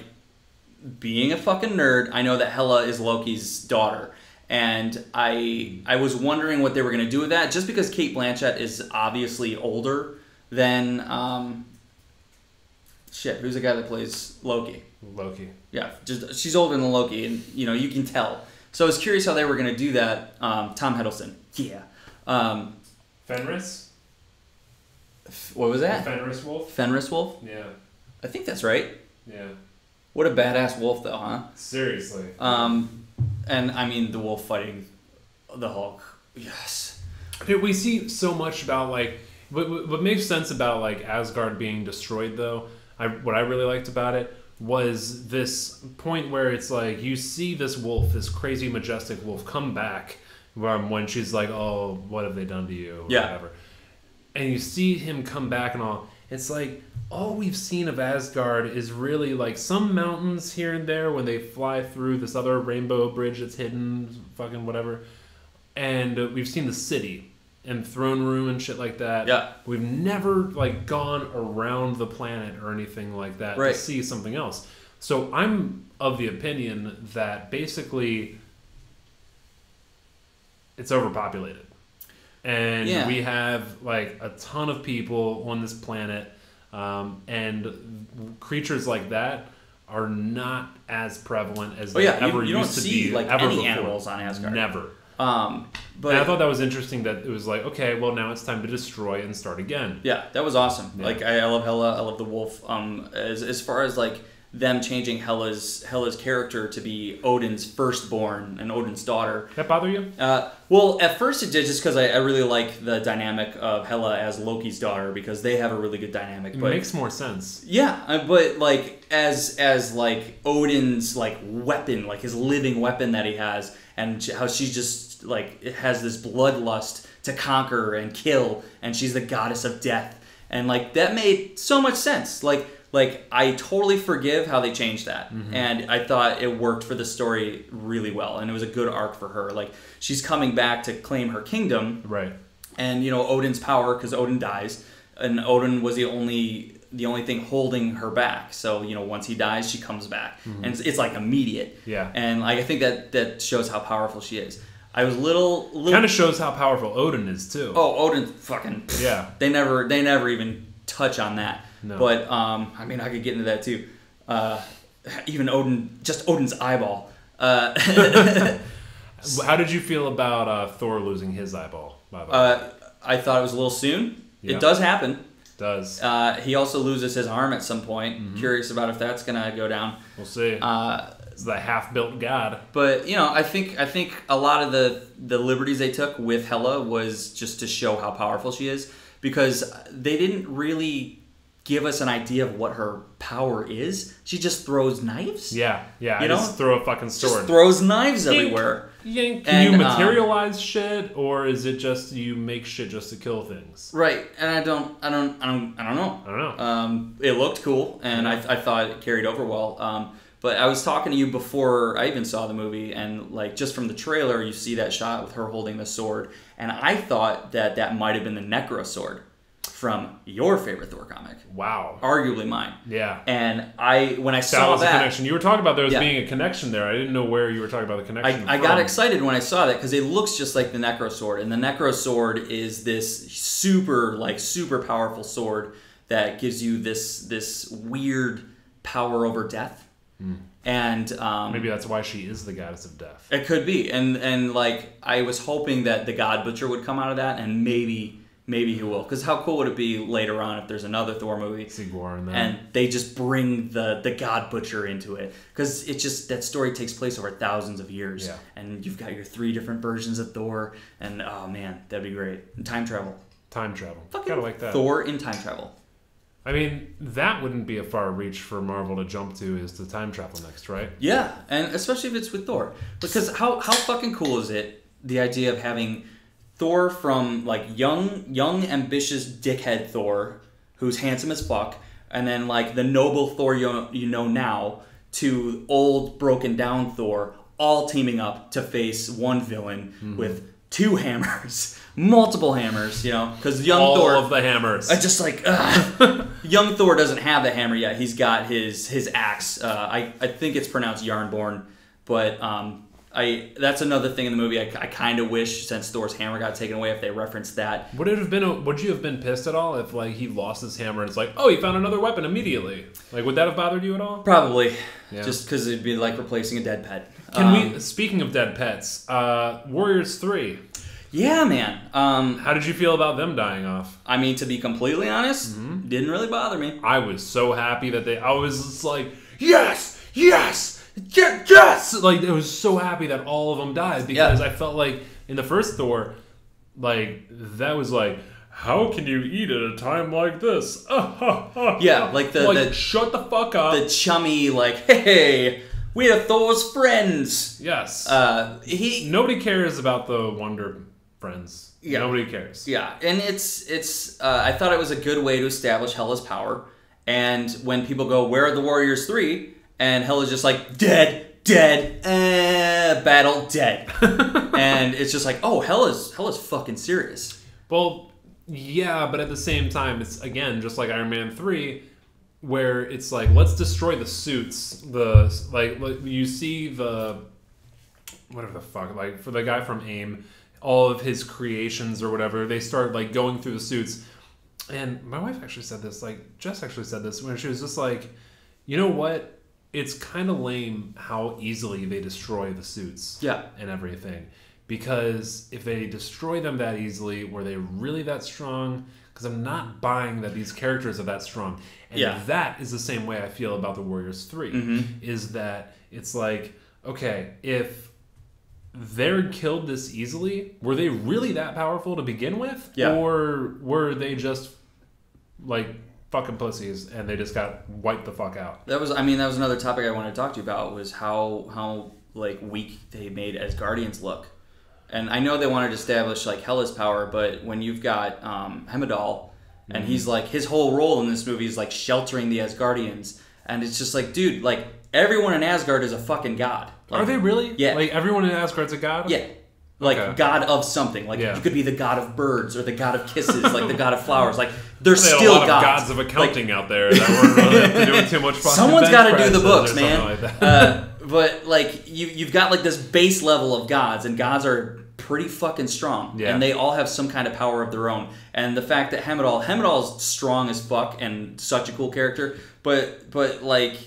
being a fucking nerd, I know that Hela is Loki's daughter. And I was wondering what they were going to do with that, just because Cate Blanchett is obviously older than, who's the guy that plays Loki? Loki. Yeah, just she's older than Loki, and you can tell. So I was curious how they were going to do that. Tom Hiddleston. Yeah. Fenris? What was that? The Fenris wolf? Fenris wolf? Yeah. I think that's right. Yeah. What a badass wolf, though, huh? Seriously. And I mean, the wolf fighting the Hulk. Yes. Dude, we see so much about, like, what makes sense about, like, Asgard being destroyed, though, what I really liked about it was this point where it's like, you see this wolf, this crazy, majestic wolf, come back when she's like, oh, what have they done to you? Or whatever. And you see him come back and all. It's like, all we've seen of Asgard is really like some mountains here and there when they fly through this other rainbow bridge that's hidden, fucking whatever. And we've seen the city and throne room and shit like that. Yeah. We've never like gone around the planet or anything like that to see something else. So I'm of the opinion that basically it's overpopulated. And we have like a ton of people on this planet. And creatures like that are not as prevalent as they ever used to be. You don't see like any animals on Asgard. Never. But and I thought that was interesting that it was like, okay, well now it's time to destroy and start again. Yeah, that was awesome. Yeah. Like I love Hela, I love the wolf. As far as like them changing Hela's character to be Odin's firstborn and Odin's daughter. That bother you? Well, at first it did, just because I really like the dynamic of Hela as Loki's daughter, because they have a really good dynamic. It makes more sense. Yeah, but like as like Odin's like weapon, like his living weapon that he has, and how she just like has this bloodlust to conquer and kill, and she's the goddess of death, and like that made so much sense. Like, I totally forgive how they changed that. Mm-hmm. And I thought it worked for the story really well. And it was a good arc for her. Like, she's coming back to claim her kingdom. Right. And, Odin's power, because Odin dies. And Odin was the only thing holding her back. So, once he dies, she comes back. Mm-hmm. And it's like immediate. Yeah. And I think that shows how powerful she is. I was little kind of shows how powerful Odin is, too. Oh, Odin fucking... Yeah. They never even touch on that. No. But, I mean, I could get into that too. Even Odin's eyeball. How did you feel about Thor losing his eyeball, by the way? I thought it was a little soon. Yeah. It does happen. It does. He also loses his arm at some point. Mm-hmm. Curious about if that's going to go down. We'll see. It's the half-built god. But, I think a lot of the liberties they took with Hela was just to show how powerful she is. Because they didn't really give us an idea of what her power is. She just throws knives. Yeah. I just throw a fucking sword. Just throws knives everywhere. Can you materialize shit, or is it just you make shit just to kill things? Right, and I don't know. It looked cool, and I thought it carried over well. But I was talking to you before I even saw the movie, and like just from the trailer, you see that shot with her holding the sword, and I thought that might have been the Necro sword from your favorite Thor comic. Wow. Arguably mine. Yeah. And when I saw that was a connection. You were talking about there being a connection there. I didn't know where you were talking about the connection. I got excited when I saw that because it looks just like the Necro sword, and the Necro sword is this super powerful sword that gives you this weird power over death. Mm. And maybe that's why she is the goddess of death. It could be. And like I was hoping that the God Butcher would come out of that, and maybe he will. Because how cool would it be later on if there's another Thor movie and they just bring the God Butcher into it? Because it's just that story takes place over thousands of years, and you've got your 3 different versions of Thor, and oh man, that'd be great. And time travel. Fucking kind of like that. Thor in time travel. I mean, that wouldn't be a far reach for Marvel to jump to, is to time travel next, right? Yeah, and especially if it's with Thor. Because how fucking cool is it, the idea of having Thor from like young ambitious dickhead Thor, who's handsome as fuck, and then like the noble Thor you know now, to old broken down Thor, all teaming up to face one villain with 2 hammers, multiple hammers, you know, because young all Thor... All of the hammers. Just like, young Thor doesn't have the hammer yet. He's got his axe. I think it's pronounced Yarnborn, but that's another thing in the movie. I kind of wish, since Thor's hammer got taken away, if they referenced that. Would you have been pissed at all if like he lost his hammer and it's like, oh, he found another weapon immediately? Like, would that have bothered you at all? Probably, just because it'd be like replacing a dead pet. Speaking of dead pets, Warriors 3. Yeah, man. How did you feel about them dying off? I mean, to be completely honest, didn't really bother me. I was so happy that I was just like, yes, yes, yes! Like, I was so happy that all of them died, because I felt like in the first Thor, like, that was like, how can you eat at a time like this? Yeah, like the shut the fuck up. The chummy, like, hey, we are Thor's friends. Yes. Nobody cares about the Wonder Friends. Yeah. Nobody cares. Yeah, and it's I thought it was a good way to establish Hela's power. And when people go, where are the Warriors 3? And Hela's just like, dead, battle, dead. And it's just like, oh, Hela's fucking serious. Well, yeah, but at the same time, it's, again, just like Iron Man 3, where it's like, let's destroy the suits. Like you see the... whatever the fuck, like, for the guy from AIM, all of his creations or whatever, they start, like, going through the suits. And my wife actually said this, like, Jess actually said this, when she was just like, you know what? It's kind of lame how easily they destroy the suits. And everything. Because if they destroy them that easily, were they really that strong? Because I'm not buying that these characters are that strong. And that is the same way I feel about the Warriors 3. Is that it's like, okay, if they're killed this easily, were they really that powerful to begin with? Or were they just like fucking pussies and they just got wiped the fuck out? That was another topic I wanted to talk to you about, was how like weak they made Asgardians look. And I know they wanted to establish like Hela's power, but when you've got Heimdall, and he's like, his whole role in this movie is like sheltering the Asgardians, and it's just like, dude, like everyone in Asgard is a fucking god. Like, are they really? Yeah. Like everyone in Asgard's a god? Yeah. Like god of something. Like you could be the god of birds or the god of kisses, like the god of flowers. Like there's still a lot gods. Of accounting out there that weren't really doing too much fucking. Someone's got to do the books, man. Like but like you've got like this base level of gods, and gods are pretty fucking strong, and they all have some kind of power of their own. And the fact that Heimdall's strong as fuck and such a cool character, but like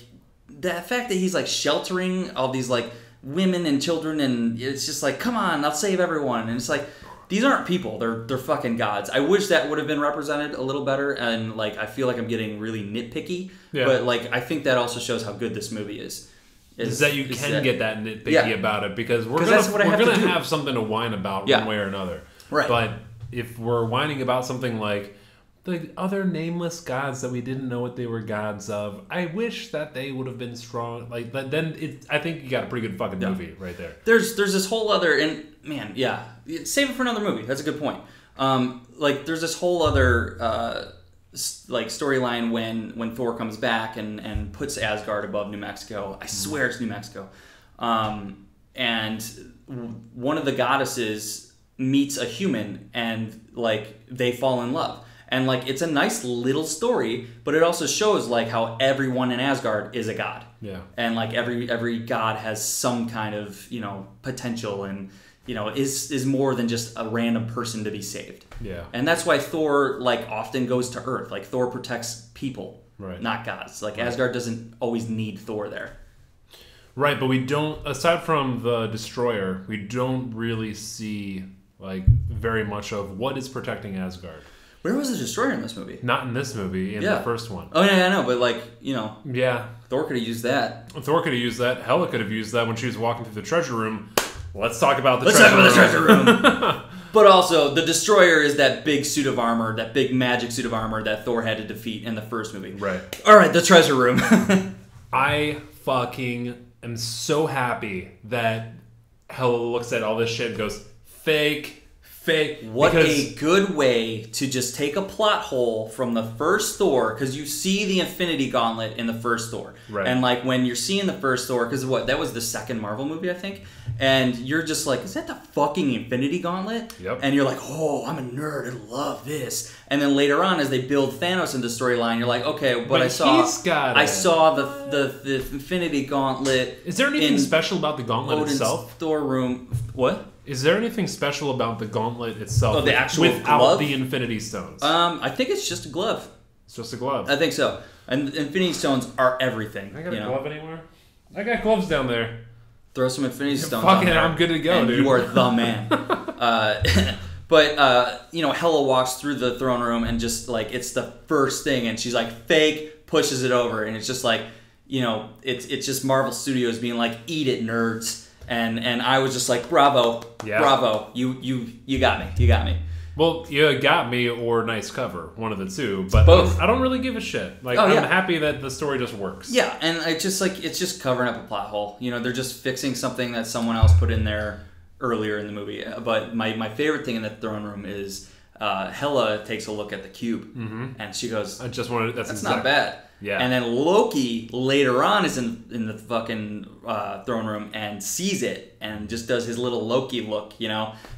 the fact that he's like sheltering all these like women and children, and it's just like, come on, I'll save everyone. And it's like, these aren't people, they're fucking gods. I wish that would have been represented a little better, and like I feel like I'm getting really nitpicky, but like I think that also shows how good this movie is that you can get that nitpicky about it, because we're gonna have something to whine about one way or another. Right. But if we're whining about something like the other nameless gods that we didn't know what they were gods of, I wish that they would have been strong. Like, but then I think you got a pretty good fucking movie right there. There's this whole other, and man, save it for another movie. That's a good point. Like there's this whole other like storyline when Thor comes back and puts Asgard above New Mexico. I swear it's New Mexico. And one of the goddesses meets a human, and like they fall in love. And like it's a nice little story, but it also shows like how everyone in Asgard is a god. Yeah. And like every god has some kind of, potential, and is more than just a random person to be saved. Yeah. And that's why Thor like often goes to Earth. Like Thor protects people, not gods. Like Asgard doesn't always need Thor there. Right, but we don't, aside from the Destroyer, we don't really see like very much of what is protecting Asgard. Where was the Destroyer in this movie? Not in this movie, in the first one. Oh, yeah, I know, but like, Yeah. Thor could have used that. Thor could have used that. Hela could have used that when she was walking through the treasure room. Let's talk about the treasure room. But also, the Destroyer is that big suit of armor, that big magic suit of armor that Thor had to defeat in the first movie. Right. All right, the treasure room. I fucking am so happy that Hela looks at all this shit and goes, fake. fake. What a good way to just take a plot hole from the first Thor, because you see the Infinity Gauntlet in the first Thor. Right. And like when you're seeing the first Thor, because that was the second Marvel movie, I think, and you're just like, is that the fucking Infinity Gauntlet? Yep. And you're like, oh, I'm a nerd, I love this. And then later on, as they build Thanos into the storyline, you're like, okay, but I saw the Infinity Gauntlet. Is there anything special about the gauntlet Odin's itself? Thor room. What? Is there anything special about the gauntlet itself? Oh, the actual without glove? the Infinity Stones? I think it's just a glove. It's just a glove. I think so. And Infinity Stones are everything. I got a glove anywhere? I got gloves down there. Throw some Infinity Stones Fucking on there. I'm good to go, and dude. You are the man. But Hela walks through the throne room and just like it's the first thing, and she's like fake, pushes it over, and it's just like it's just Marvel Studios being like, eat it, nerds. And I was just like, bravo, bravo, you got me. Well, you got me or nice cover, one of the two. But both. I don't really give a shit. Like I'm happy that the story just works. Yeah, and it's just covering up a plot hole. They're just fixing something that someone else put in there earlier in the movie. But my favorite thing in the throne room is Hela takes a look at the cube, and she goes, I just wanted. That's not bad. Yeah. And then Loki later on is in the fucking throne room and sees it and just does his little Loki look,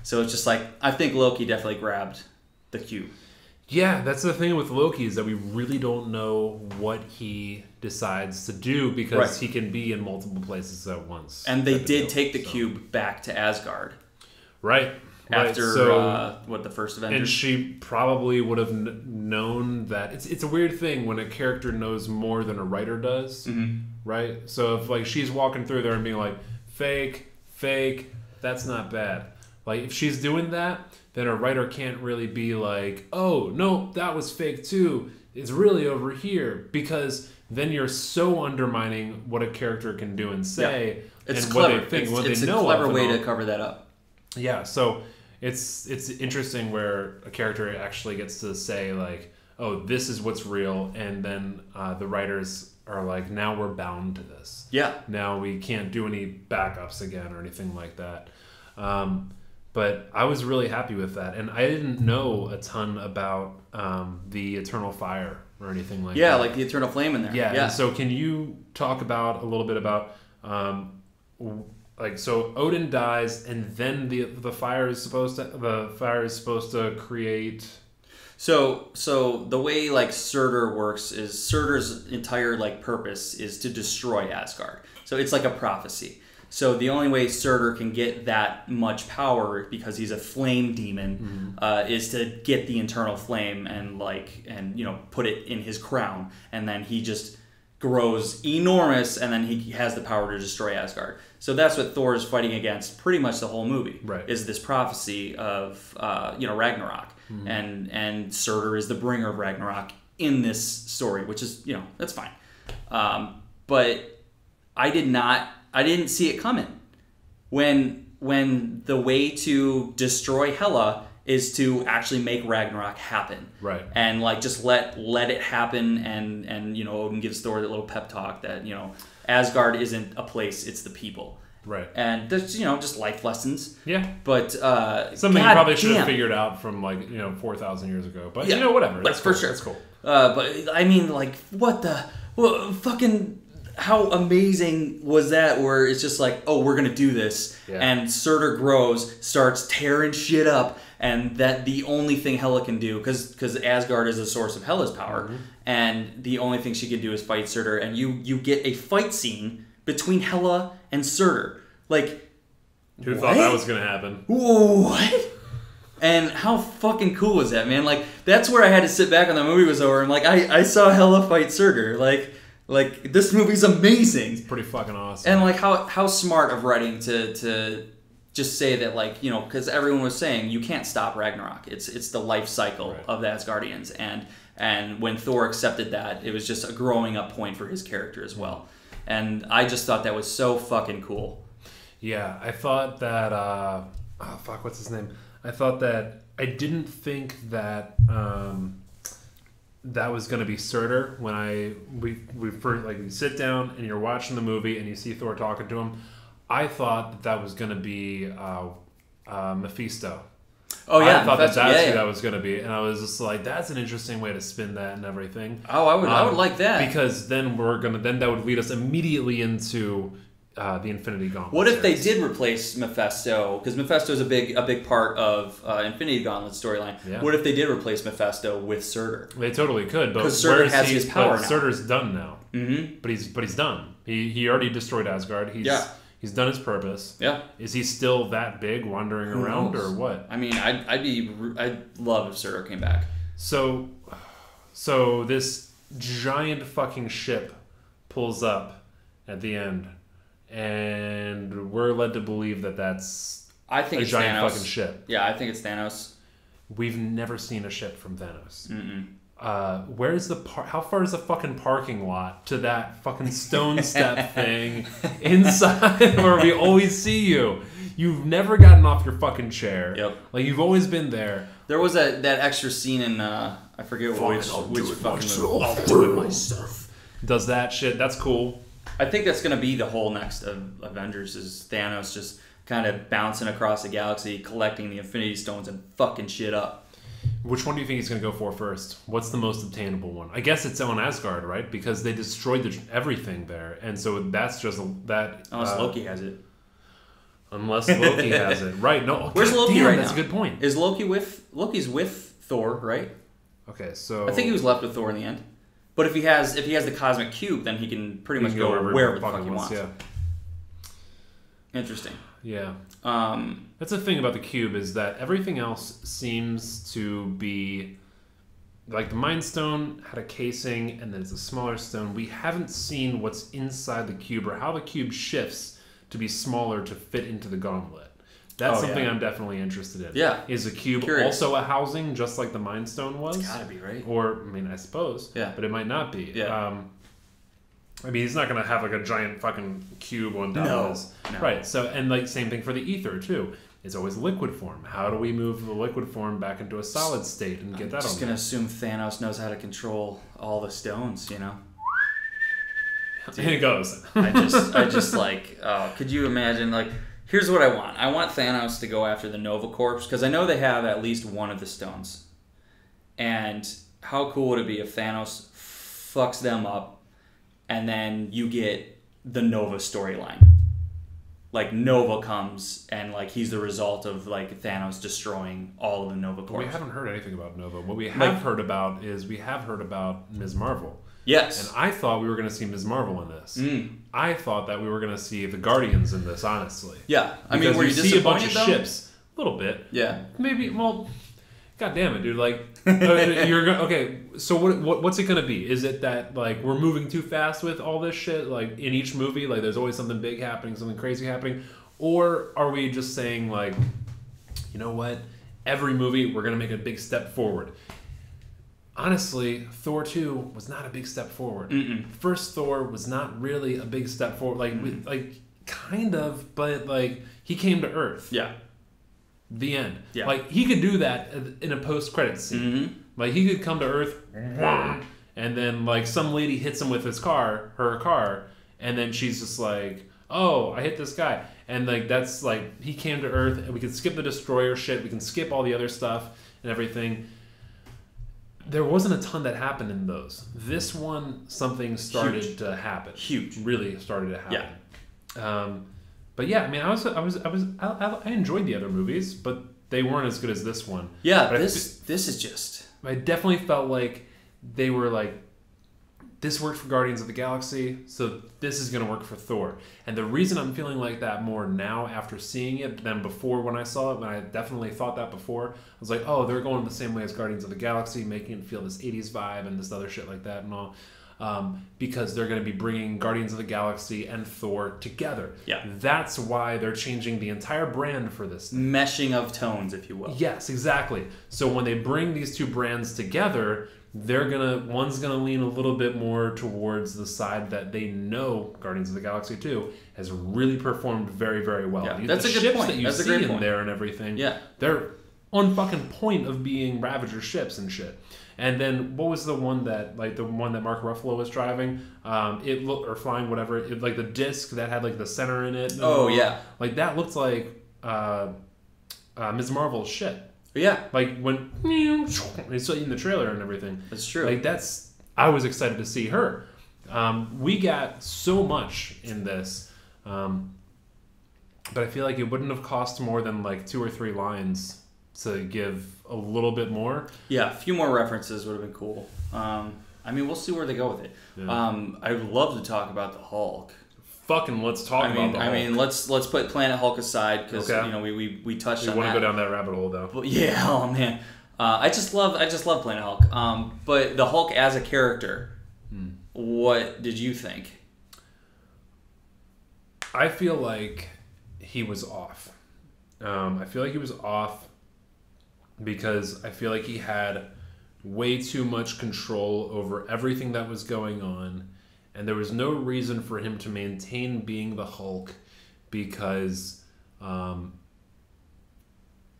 So it's just like, I think Loki definitely grabbed the cube. Yeah, that's the thing with Loki, is that we really don't know what he decides to do, because he can be in multiple places at once. And they did take the cube back to Asgard. Right. After the first Avengers, and she probably would have known that it's a weird thing when a character knows more than a writer does, right? So if like she's walking through there and being like fake, that's not bad. Like if she's doing that, then a writer can't really be like, oh no, that was fake too. It's really over here, because then you're so undermining what a character can do and say, it's and clever. what they think, what it's they know. It's a clever way to cover that up. Yeah, so it's interesting where a character actually gets to say like, oh, this is what's real, and then the writers are like, now we're bound to this. Yeah. Now we can't do any backups again or anything like that. But I was really happy with that, and I didn't know a ton about the Eternal Fire or anything like that. Yeah, like the Eternal Flame in there. Yeah. So can you talk about a little bit about so Odin dies, and then the fire is supposed to create. So the way like Surtur works is Surtur's entire like purpose is to destroy Asgard. So it's like a prophecy. So the only way Surtur can get that much power, because he's a flame demon, is to get the eternal flame and put it in his crown, and then he just grows enormous, and then he has the power to destroy Asgard. So that's what Thor is fighting against pretty much the whole movie. Right. Is this prophecy of Ragnarok, and Surtur is the bringer of Ragnarok in this story, which is that's fine. But I didn't see it coming. When the way to destroy Hela is to actually make Ragnarok happen. Right. And just let it happen, and Odin gives Thor that little pep talk that, Asgard isn't a place, it's the people. Right. And there's, just life lessons. Yeah. But something you probably should have figured out from 4,000 years ago. But whatever. That's for cool. sure. That's cool. But I mean, fucking how amazing was that, where it's just like, oh, we're gonna do this, and Surtur grows, starts tearing shit up, and that the only thing Hela can do, because Asgard is the source of Hela's power, and the only thing she can do is fight Surtur, and you get a fight scene between Hela and Surtur. Like, who thought that was gonna happen? What? And how fucking cool was that, man? Like, that's where I had to sit back when the movie was over, and I saw Hela fight Surtur. Like this movie's amazing. It's pretty fucking awesome. And how smart of writing to just say that, because everyone was saying you can't stop Ragnarok. It's the life cycle of the Asgardians, and when Thor accepted that, it was just a growing up point for his character as well. And I just thought that was so fucking cool. Yeah, I thought that what's his name? I thought that I didn't think that that was going to be Surtur when we first, you sit down and you're watching the movie and you see Thor talking to him. I thought that was going to be Mephisto. Oh yeah, I thought that's who that was going to be, and I was just like, that's an interesting way to spin that and everything. Oh, I would like that, because then that would lead us immediately into the Infinity Gauntlet. What if they did replace Mephisto? Because Mephisto is a big part of Infinity Gauntlet storyline. Yeah. What if they did replace Mephisto with Surtur? They totally could, but because Surtur has his power now. Surtur's done now. Mm-hmm. But he's done. He already destroyed Asgard. He's done his purpose. Yeah. Is he still that big wandering around or what? I mean, I'd love if Surtur came back. So this giant fucking ship pulls up at the end, and we're led to believe that that's a giant Thanos. Fucking ship. Yeah, I think it's Thanos. We've never seen a ship from Thanos. Where's how far is the fucking parking lot to that fucking stone step thing inside where we always see you? You've never gotten off your fucking chair. Yep. Like, you've always been there. There was that extra scene in I forget which fucking movie. I'll do it myself. Does that shit? That's cool. I think that's gonna be the whole next Avengers is Thanos just kind of bouncing across the galaxy, collecting the Infinity Stones and fucking shit up. Which one do you think he's going to go for first? What's the most obtainable one? I guess it's on Asgard, right? Because they destroyed everything there, and so that's just that. Unless Loki has it. Unless Loki has it, right? No, where's Loki right now? That's a good point. Is Loki's with Thor, right? Okay, so I think he was left with Thor in the end. But if he has the cosmic cube, then he can pretty much go wherever the fuck he wants. Yeah. Interesting. Yeah. That's the thing about the cube is that everything else seems to be like the Mind Stone had a casing and then it's a smaller stone. We haven't seen what's inside the cube or how the cube shifts to be smaller to fit into the gauntlet. That's something I'm definitely interested in. Yeah. Is the cube also a housing just like the Mind Stone was? It's gotta be, right? Or, I mean, I suppose. Yeah. But it might not be. Yeah. I mean, he's not going to have like a giant fucking cube on top of his. No. Right. So, and like same thing for the ether too. It's always liquid form. How do we move the liquid form back into a solid state and get that on? I'm just going to assume Thanos knows how to control all the stones, you know? Dude, and it goes. I just like, could you imagine, like, here's what I want. I want Thanos to go after the Nova Corps because I know they have at least one of the stones. And how cool would it be if Thanos fucks them up and then you get the Nova storyline? Like, Nova comes and, like, he's the result of, like, Thanos destroying all of the Nova Corps. We haven't heard anything about Nova. What we have heard about Ms. Marvel. Yes. And I thought we were going to see Ms. Marvel in this. I thought that we were going to see the Guardians in this, honestly. Yeah. I mean, were you see a bunch of ships. A little bit. Yeah. Maybe, well, God damn it, dude. Like, okay, so what's it going to be? Is it that, like, we're moving too fast with all this shit? Like, in each movie, like, there's always something big happening, something crazy happening? Or are we just saying, like, you know what? Every movie, we're going to make a big step forward. Honestly, Thor 2 was not a big step forward. First Thor was not really a big step forward. Like, kind of, but, like, he came to Earth. Yeah. The end. Yeah. Like, he could do that in a post-credits scene. Like, he could come to Earth, and then, like, some lady hits him with her car, and then she's just like, oh, I hit this guy. And, like, that's, like, he came to Earth, and we can skip the Destroyer shit, we can skip all the other stuff and everything. There wasn't a ton that happened in those. This one, something started to happen. Huge. Really started to happen. Yeah. But yeah, I mean, I enjoyed the other movies, but they weren't as good as this one. Yeah, but this is just. I definitely felt like they were like, this worked for Guardians of the Galaxy, so this is going to work for Thor. And the reason I'm feeling like that more now after seeing it than before when I saw it, when I definitely thought that before, I was like, oh, they're going the same way as Guardians of the Galaxy, making it feel this 80s vibe and this other shit like that and all. Because they're going to be bringing Guardians of the Galaxy and Thor together. Yeah. That's why they're changing the entire brand for this thing. Meshing of tones, if you will. Yes, exactly. So when they bring these two brands together, one's gonna lean a little bit more towards the side that they know Guardians of the Galaxy 2 has really performed very, very well. Yeah, that's a good point. That you see in there and everything, they're on fucking point of being Ravager ships and shit. And then what was the one that Mark Ruffalo was driving? Or flying, whatever. Like the disc that had like the center in it. Oh yeah, like that looked like Ms. Marvel's shit. Yeah. Like when it's in the trailer and everything. That's true. Like I was excited to see her. We got so much in this, but I feel like it wouldn't have cost more than like 2 or 3 lines to give a little bit more. Yeah, a few more references would have been cool. I mean, we'll see where they go with it. Yeah. I would love to talk about the Hulk. Fucking let's talk about the Hulk. I mean, let's put Planet Hulk aside because we touched on that. We want to go down that rabbit hole though. But yeah, oh man, I just love Planet Hulk. But the Hulk as a character, what did you think? I feel like he was off. I feel like he was off because I feel like he had way too much control over everything that was going on, and there was no reason for him to maintain being the Hulk because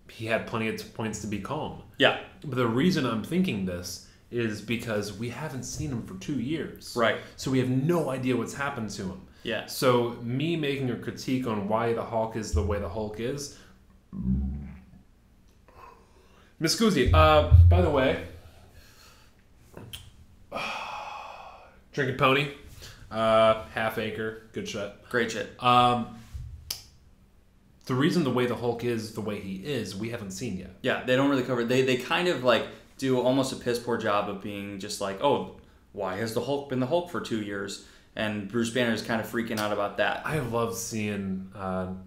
he had plenty of points to be calm. Yeah. But the reason I'm thinking this is because we haven't seen him for 2 years. Right. So we have no idea what's happened to him. Yeah. So me making a critique on why the Hulk is the way the Hulk is... Miss Guzzi, by the way... Drinking Pony, Half Acre, good shit. Great shit. The reason the way the Hulk is the way he is, we haven't seen yet. Yeah, they don't really cover. They kind of like do almost a piss poor job of being just like, oh, why has the Hulk been the Hulk for 2 years? And Bruce Banner is kind of freaking out about that. I love seeing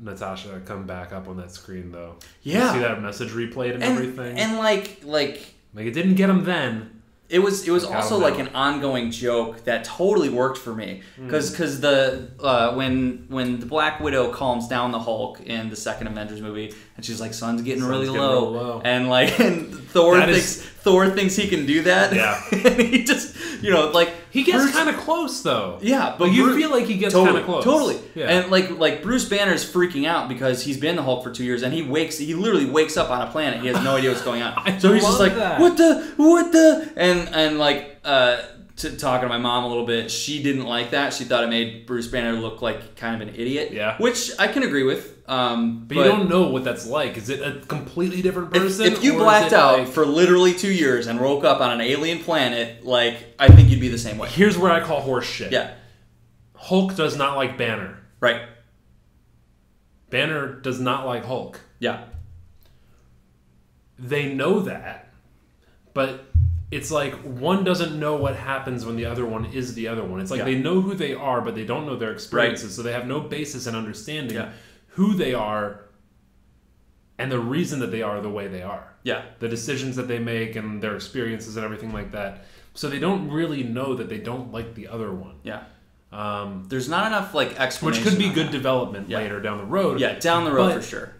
Natasha come back up on that screen though. Yeah, you see that message replayed and everything, and like it didn't get him then. It was also like an ongoing joke that totally worked for me because the when the Black Widow calms down the Hulk in the second Avengers movie and she's like, sun's getting really low and Thor thinks he can do that. Yeah. And he just he gets kind of close though. Yeah, but you feel like he gets kind of close. Totally. Yeah. And like Bruce Banner's freaking out because he's been the Hulk for 2 years and he literally wakes up on a planet. He has no idea what's going on. So he's just like, that. what the and like talking to my mom a little bit, she didn't like that. She thought it made Bruce Banner look like kind of an idiot. Yeah. Which I can agree with. But you don't know what that's like. Is it a completely different person? If you blacked out for literally 2 years and woke up on an alien planet, like, I think you'd be the same way. Here's where I call horse shit. Yeah. Hulk does not like Banner. Right. Banner does not like Hulk. Yeah. They know that, but it's like one doesn't know what happens when the other one is the other one. It's like they know who they are, but they don't know their experiences, so they have no basis in understanding who they are and the reason that they are the way they are. Yeah. The decisions that they make and their experiences and everything like that. So they don't really know that they don't like the other one. Yeah. There's not enough like explanation. Which could be good development later down the road. Yeah, down the road for sure.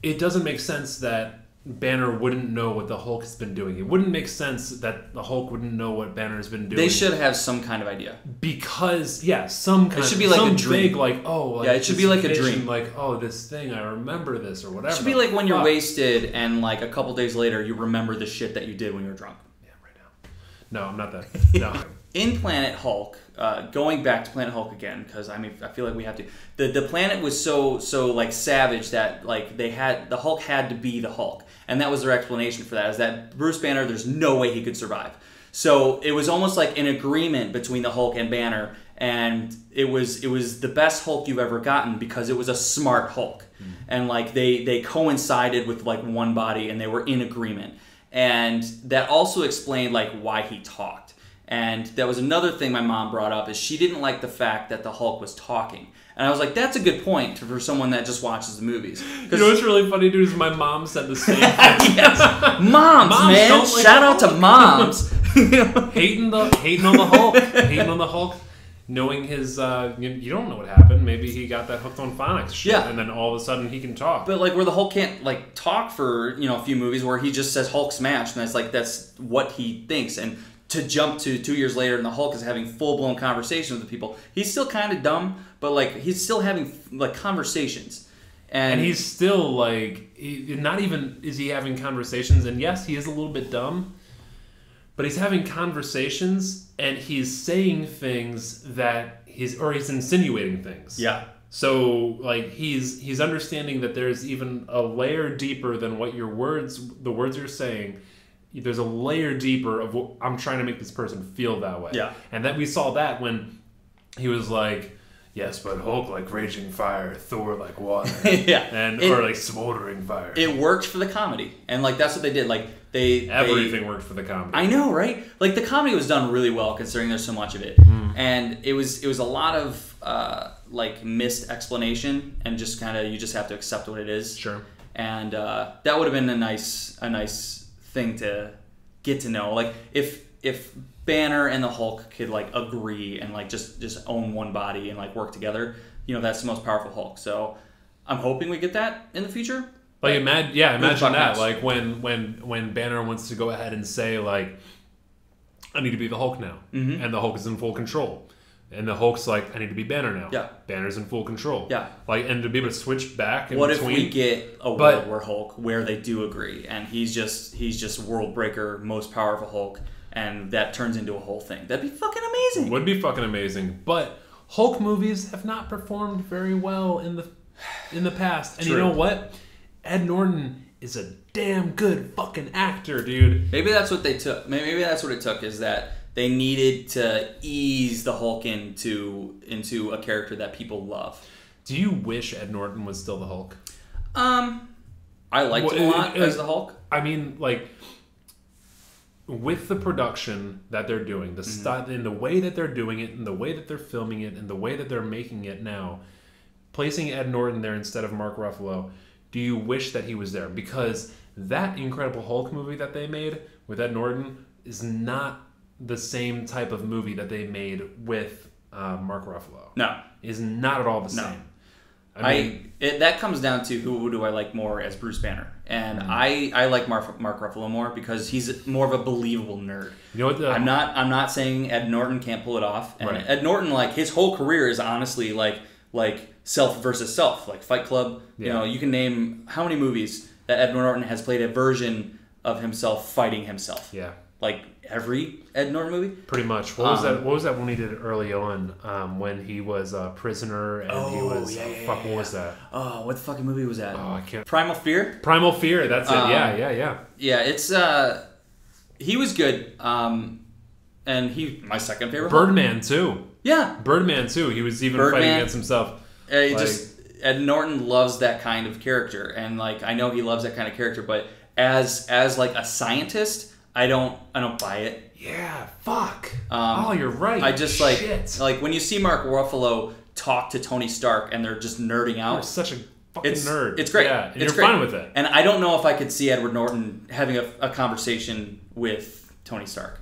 It doesn't make sense that Banner wouldn't know what the Hulk has been doing. It wouldn't make sense that the Hulk wouldn't know what Banner has been doing. They should have some kind of idea. Because, some kind of... It should be like a dream. Big, it should be like a dream. Like, oh, this thing, I remember this or whatever. It should be like when you're wasted and like a couple days later you remember the shit that you did when you were drunk. Yeah, right now. No, I'm not that. No. In Planet Hulk, going back to Planet Hulk again, because I feel like we have to. The planet was so like savage that like the Hulk had to be the Hulk, and that was their explanation for that. Is that Bruce Banner? There's no way he could survive. So it was almost like an agreement between the Hulk and Banner, and it was the best Hulk you've ever gotten because it was a smart Hulk, and like they coincided with like one body, and they were in agreement, and that also explained like why he talked. And that was another thing my mom brought up is she didn't like the fact that the Hulk was talking. And I was like, that's a good point for someone that just watches the movies. You know what's really funny, dude, is my mom said the same thing. Yes. Moms, man. Shout out to moms. Hating on the Hulk. Hating on the Hulk. Knowing his, you don't know what happened. Maybe he got that hooked on phonics shit, and then all of a sudden he can talk. But like where the Hulk can't like talk for a few movies where he just says Hulk smash, and that's what he thinks. And to jump to 2 years later and the Hulk is having full-blown conversations with people. He's still kind of dumb, but like he's still having like conversations. And he's still like, not even is he having conversations, and yes, he is a little bit dumb, but he's having conversations and he's saying things that he's insinuating things. Yeah. So like he's understanding that there's even a layer deeper than what the words you're saying. There's a layer deeper of what I'm trying to make this person feel that way. Yeah. And that we saw that when he was like, yes, but Hulk like raging fire, Thor like water. Yeah. Or like smoldering fire. It worked for the comedy. And like that's what they did. Like everything worked for the comedy. I know, right? Like the comedy was done really well considering there's so much of it. And it was a lot of like missed explanation and just kind of you just have to accept what it is. Sure. And that would have been a nice thing to get to know. Like if Banner and the Hulk could like agree and like just own one body and like work together, that's the most powerful Hulk. So I'm hoping we get that in the future. Like imagine that. Like when Banner wants to go ahead and say like, I need to be the Hulk now, and the Hulk is in full control, and the Hulk's like, I need to be Banner now. Yeah, Banner's in full control. Yeah, like and to be able to switch back. What if we get a World War Hulk where they do agree, and he's just world breaker, most powerful Hulk, and that turns into a whole thing? That'd be fucking amazing. Would be fucking amazing. But Hulk movies have not performed very well in the past, and you know what? Ed Norton is a damn good fucking actor, dude. Maybe that's what they took. Maybe that's what it took, is that they needed to ease the Hulk into a character that people love. Do you wish Ed Norton was still the Hulk? I liked him a lot as the Hulk. I mean, like, with the production that they're doing, the style, in the way that they're doing it, and the way that they're filming it, and the way that they're making it now, placing Ed Norton there instead of Mark Ruffalo, do you wish that he was there? Because that Incredible Hulk movie that they made with Ed Norton is not the same type of movie that they made with Mark Ruffalo. No. Is not at all the same. I mean, that comes down to who do I like more as Bruce Banner. And I like Mark Ruffalo more because he's more of a believable nerd. You know what? I'm not saying Ed Norton can't pull it off. And Ed Norton, like, his whole career is honestly like self versus self, like Fight Club. Yeah. You can name how many movies that Ed Norton has played a version of himself fighting himself. Yeah. Like every Ed Norton movie? Pretty much. What was that one he did early on when he was a prisoner and he was... What was that? Oh, what the fucking movie was that? Oh, I can't... Primal Fear? Primal Fear, that's it. Yeah. Yeah, it's... he was good. And my second favorite... Birdman, too. Yeah. Birdman, too. He was even fighting against himself. Ed Norton loves that kind of character. And, like, I know he loves that kind of character, but as like, a scientist... I don't buy it. Yeah, fuck. You're right. I just like when you see Mark Ruffalo talk to Tony Stark and they're just nerding out. You're such a fucking nerd. It's great. Yeah, and you're fine with it. And I don't know if I could see Edward Norton having a conversation with Tony Stark.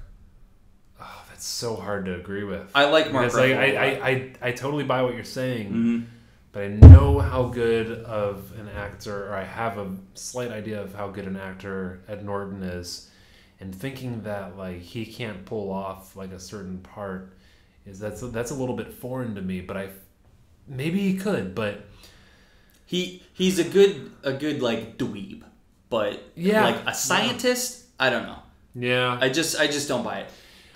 Oh, that's so hard to agree with. I like Mark Ruffalo. I totally buy what you're saying. But I know how good of an actor, or I have a slight idea of how good an actor Ed Norton is. And thinking that like he can't pull off like a certain part that's a little bit foreign to me. But maybe he could, but he's a good like dweeb, but like a scientist, I don't know. Yeah, I just don't buy it.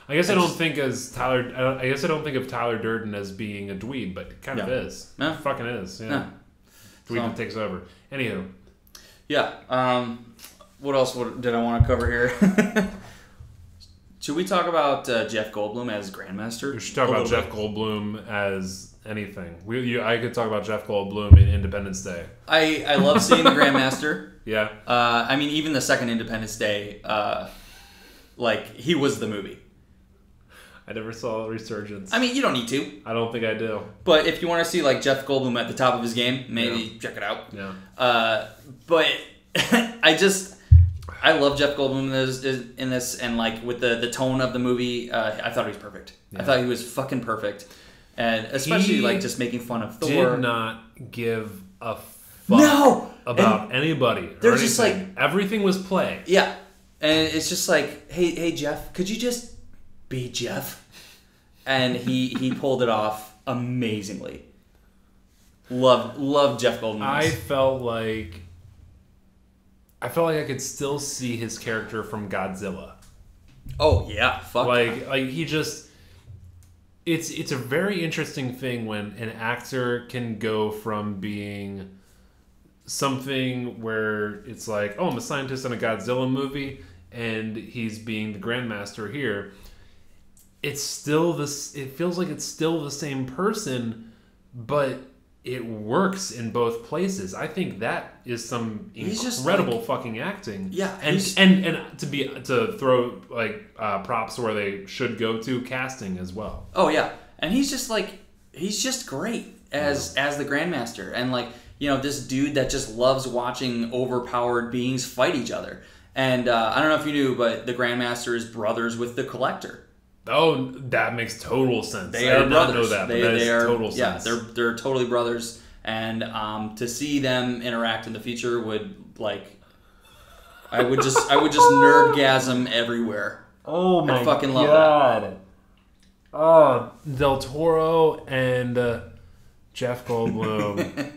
I guess I don't think of Tyler Durden as being a dweeb, but it kind of is. Yeah. It fucking is. Yeah, dweeb takes over. Anywho, yeah. What else did I want to cover here? Should we talk about Jeff Goldblum as Grandmaster? We should talk about Jeff Goldblum as anything. I could talk about Jeff Goldblum in Independence Day. I love seeing the Grandmaster. Yeah. I mean, even the second Independence Day, like, he was the movie. I never saw a Resurgence. I mean, you don't need to. I don't think I do. But if you want to see, like, Jeff Goldblum at the top of his game, maybe check it out. Yeah. But I love Jeff Goldblum in this, and like with the tone of the movie, I thought he was perfect. Yeah. I thought he was fucking perfect, and especially like just making fun of Thor. Did not give a fuck about anybody. They're just like everything was play. Yeah, and it's just like, hey Jeff, could you just be Jeff? And he pulled it off amazingly. Love Jeff Goldblum. I felt like I could still see his character from Godzilla. Oh yeah, fuck. Like he just it's a very interesting thing when an actor can go from being something where it's like, oh, I'm a scientist in a Godzilla movie, and he's being the Grandmaster here. It's still this. It feels like it's still the same person, but it works in both places. I think that is some incredible fucking acting. Yeah, and to throw like props where they should go to, casting as well. Oh yeah, and he's just great as the Grandmaster, and like, you know, this dude that just loves watching overpowered beings fight each other. And I don't know if you knew, but the Grandmaster is brothers with the Collector. Oh, that makes total sense. They are did brothers. Not know that, but that is total sense. Yeah, they're totally brothers, and to see them interact in the future would I would just nerdgasm everywhere. Oh my god! I fucking love that. Oh, Del Toro and Jeff Goldblum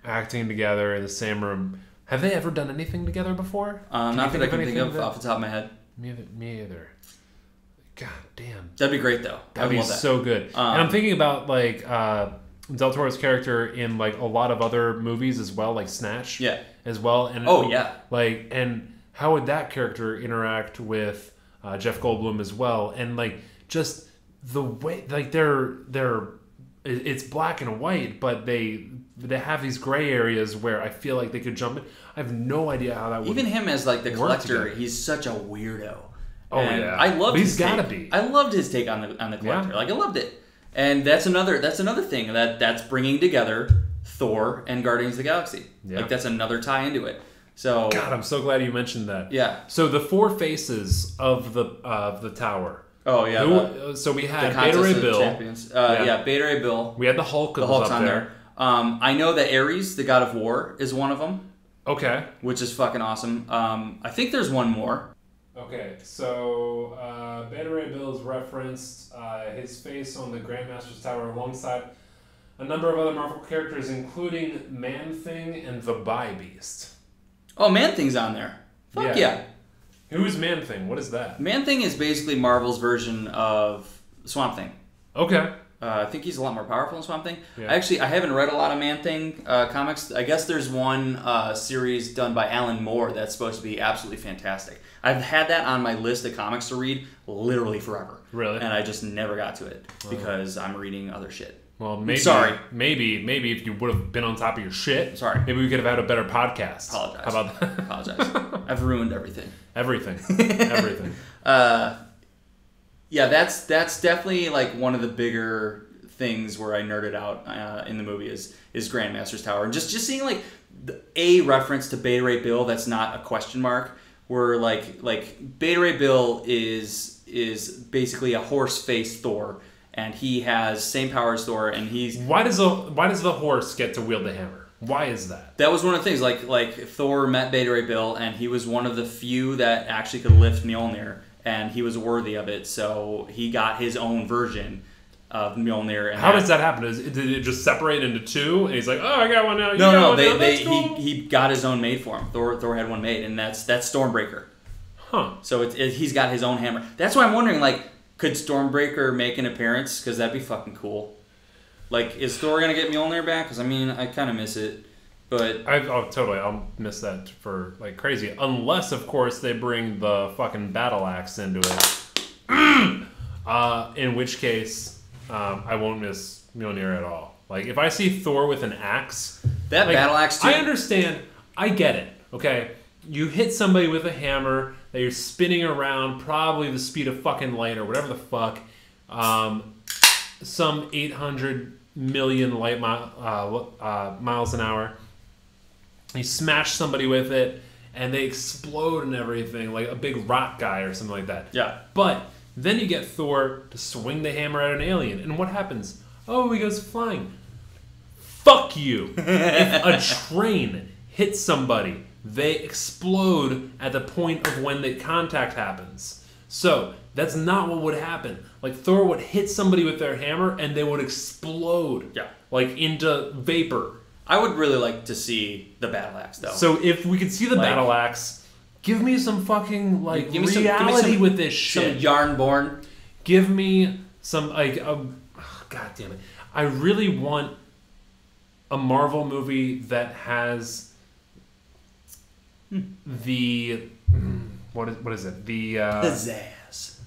acting together in the same room. Have they ever done anything together before? Not that I can think of off the top of my head. Me either. God damn. That'd be great though. That'd be so good. And I'm thinking about like Del Toro's character in like a lot of other movies as well, like Snatch. Yeah. As well. And like, and how would that character interact with Jeff Goldblum as well? And like just the way, like it's black and white, but they have these gray areas where I feel like they could jump in. I have no idea how that would. Even him as like the Collector, he's such a weirdo. Oh yeah, I loved. He's got to be. I loved his take on the Collector. Yeah. Like I loved it, and that's another thing that's bringing together Thor and Guardians of the Galaxy. Yeah. Like that's another tie into it. So God, I'm so glad you mentioned that. Yeah. So the four faces of the tower. Oh yeah. So we had Beta Ray Bill. Champions. Beta Ray Bill. We had the Hulk. The Hulk's on there. I know that Ares, the God of War, is one of them. Okay. Which is fucking awesome. I think there's one more. Okay, so Beta Ray Bill is referenced, his face on the Grandmaster's Tower alongside a number of other Marvel characters, including Man-Thing and the Bi-Beast. Oh, Man-Thing's on there. Fuck yeah. Who is Man-Thing? What is that? Man-Thing is basically Marvel's version of Swamp Thing. Okay. I think he's a lot more powerful than Swamp Thing. Yeah. I haven't read a lot of Man-Thing comics. I guess there's one series done by Alan Moore that's supposed to be absolutely fantastic. I've had that on my list of comics to read literally forever. Really? And I just never got to it because I'm reading other shit. Well, maybe if you would have been on top of your shit, maybe we could have had a better podcast. Apologize. How about that? Apologize. I've ruined everything. Everything. Yeah, that's definitely like one of the bigger things where I nerded out in the movie is Grandmaster's Tower, and just seeing like a reference to Beta Ray Bill that's not a question mark, where like Beta Ray Bill is basically a horse-faced Thor, and he has same power as Thor, and he's why does the horse get to wield the hammer? Why is that? That was one of the things. Like Thor met Beta Ray Bill, and he was one of the few that actually could lift Mjolnir. And he was worthy of it, so he got his own version of Mjolnir. And how does that happen? Did it just separate into two? And he's like, "Oh, I got one now." No. He got his own made for him. Thor had one made, and that's Stormbreaker. Huh. So he's got his own hammer. That's why I'm wondering, like, could Stormbreaker make an appearance? Because that'd be fucking cool. Like, is Thor gonna get Mjolnir back? Because I mean, I kind of miss it. But totally, I'll miss that for like crazy. Unless, of course, they bring the fucking battle axe into it. In which case, I won't miss Mjolnir at all. Like, if I see Thor with an axe, that battle axe too. I understand. I get it. Okay, you hit somebody with a hammer that you're spinning around, probably the speed of fucking light or whatever the fuck. Some 800 million miles an hour. You smash somebody with it, and they explode and everything, like a big rock guy or something like that. Yeah. But then you get Thor to swing the hammer at an alien, and what happens? Oh, he goes flying. Fuck you. If a train hits somebody, they explode at the point of when the contact happens. So, that's not what would happen. Like, Thor would hit somebody with their hammer, and they would explode. Yeah. Like, into vapor. I would really like to see the battle axe, though. So if we could see the battle axe, give me some fucking reality with this shit. Some Yarnborn. Give me some God damn it. I really want a Marvel movie that has the what is it? The pizzazz.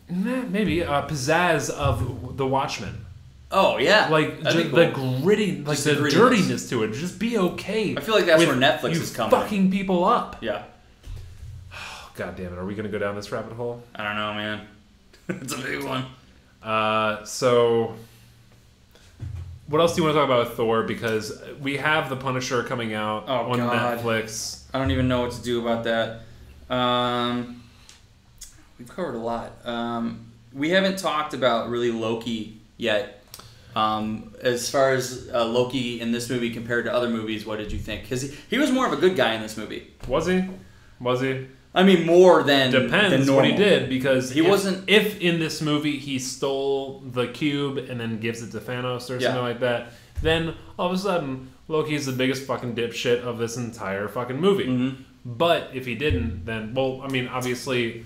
Maybe pizzazz of The Watchmen. Oh yeah, like cool. The gritty, like just the dirtiness to it. Just be okay. I feel like that's where Netflix is coming. Fucking people up. Yeah. God damn it! Are we gonna go down this rabbit hole? I don't know, man. It's a big one. So what else do you want to talk about with Thor? Because we have The Punisher coming out on Netflix. I don't even know what to do about that. We've covered a lot. We haven't talked about really Loki yet. As far as Loki in this movie compared to other movies, what did you think? Because he was more of a good guy in this movie. Was he? Was he? I mean, more than depends than what he did, because he wasn't. If in this movie he stole the cube and then gives it to Thanos or something like that, then all of a sudden Loki's the biggest fucking dipshit of this entire fucking movie. Mm-hmm. But if he didn't, then I mean, obviously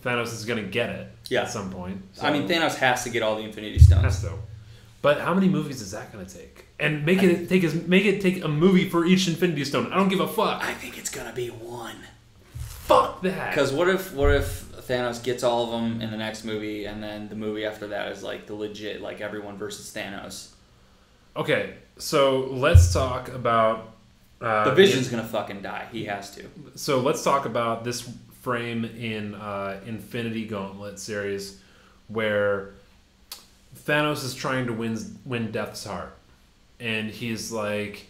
Thanos is gonna get it at some point. So. I mean, Thanos has to get all the Infinity Stones. Has to. But how many movies is that gonna take? And make it take a movie for each Infinity Stone. I don't give a fuck. I think it's gonna be one. Fuck that. Because what if Thanos gets all of them in the next movie, and then the movie after that is like the legit, like everyone versus Thanos? Okay, so let's talk about the Vision's gonna fucking die. He has to. So let's talk about this frame in Infinity Gauntlet series where Thanos is trying to win Death's heart, and he's like,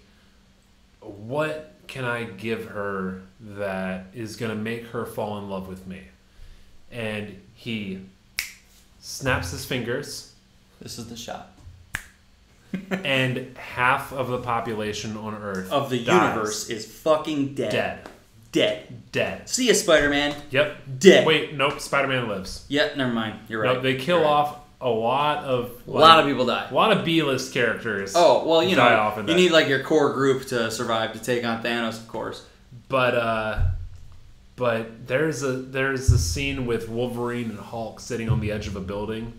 "What can I give her that is going to make her fall in love with me?" And he snaps his fingers. This is the shot. And half of the population on Earth of the universe is fucking dead. Dead. See ya, Spider-Man. Yep. Dead. Wait, nope. Spider-Man lives. Yeah, never mind. You're right. No, they kill off a lot of people die. A lot of B-list characters. Oh well, you die off know, you need like your core group to survive to take on Thanos, of course. But there's a scene with Wolverine and Hulk sitting on the edge of a building,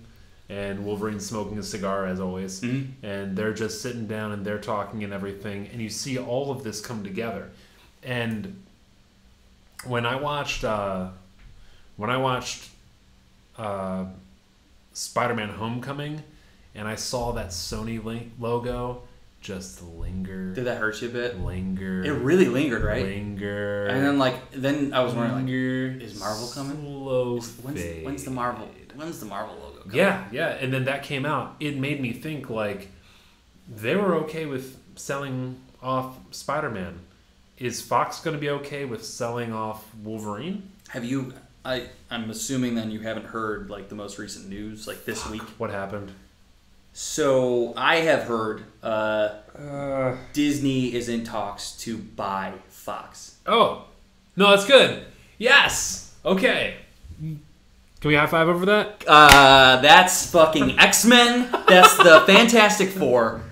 and Wolverine's smoking a cigar as always, and they're just sitting down and they're talking and everything, and you see all of this come together. And when I watched Spider-Man Homecoming, and I saw that Sony logo just linger. Did that hurt you a bit? Linger. It really lingered, right? Linger. And then I was wondering, like, is Marvel coming? Slow when's the Marvel logo coming? Yeah. And then that came out. It made me think, like, they were okay with selling off Spider-Man. Is Fox going to be okay with selling off Wolverine? Have you... I'm assuming then you haven't heard like the most recent news like this week. What happened? So I have heard Disney is in talks to buy Fox. Oh, no, that's good. Yes. Okay. Can we high five over that? That's fucking X-Men. That's the Fantastic Four.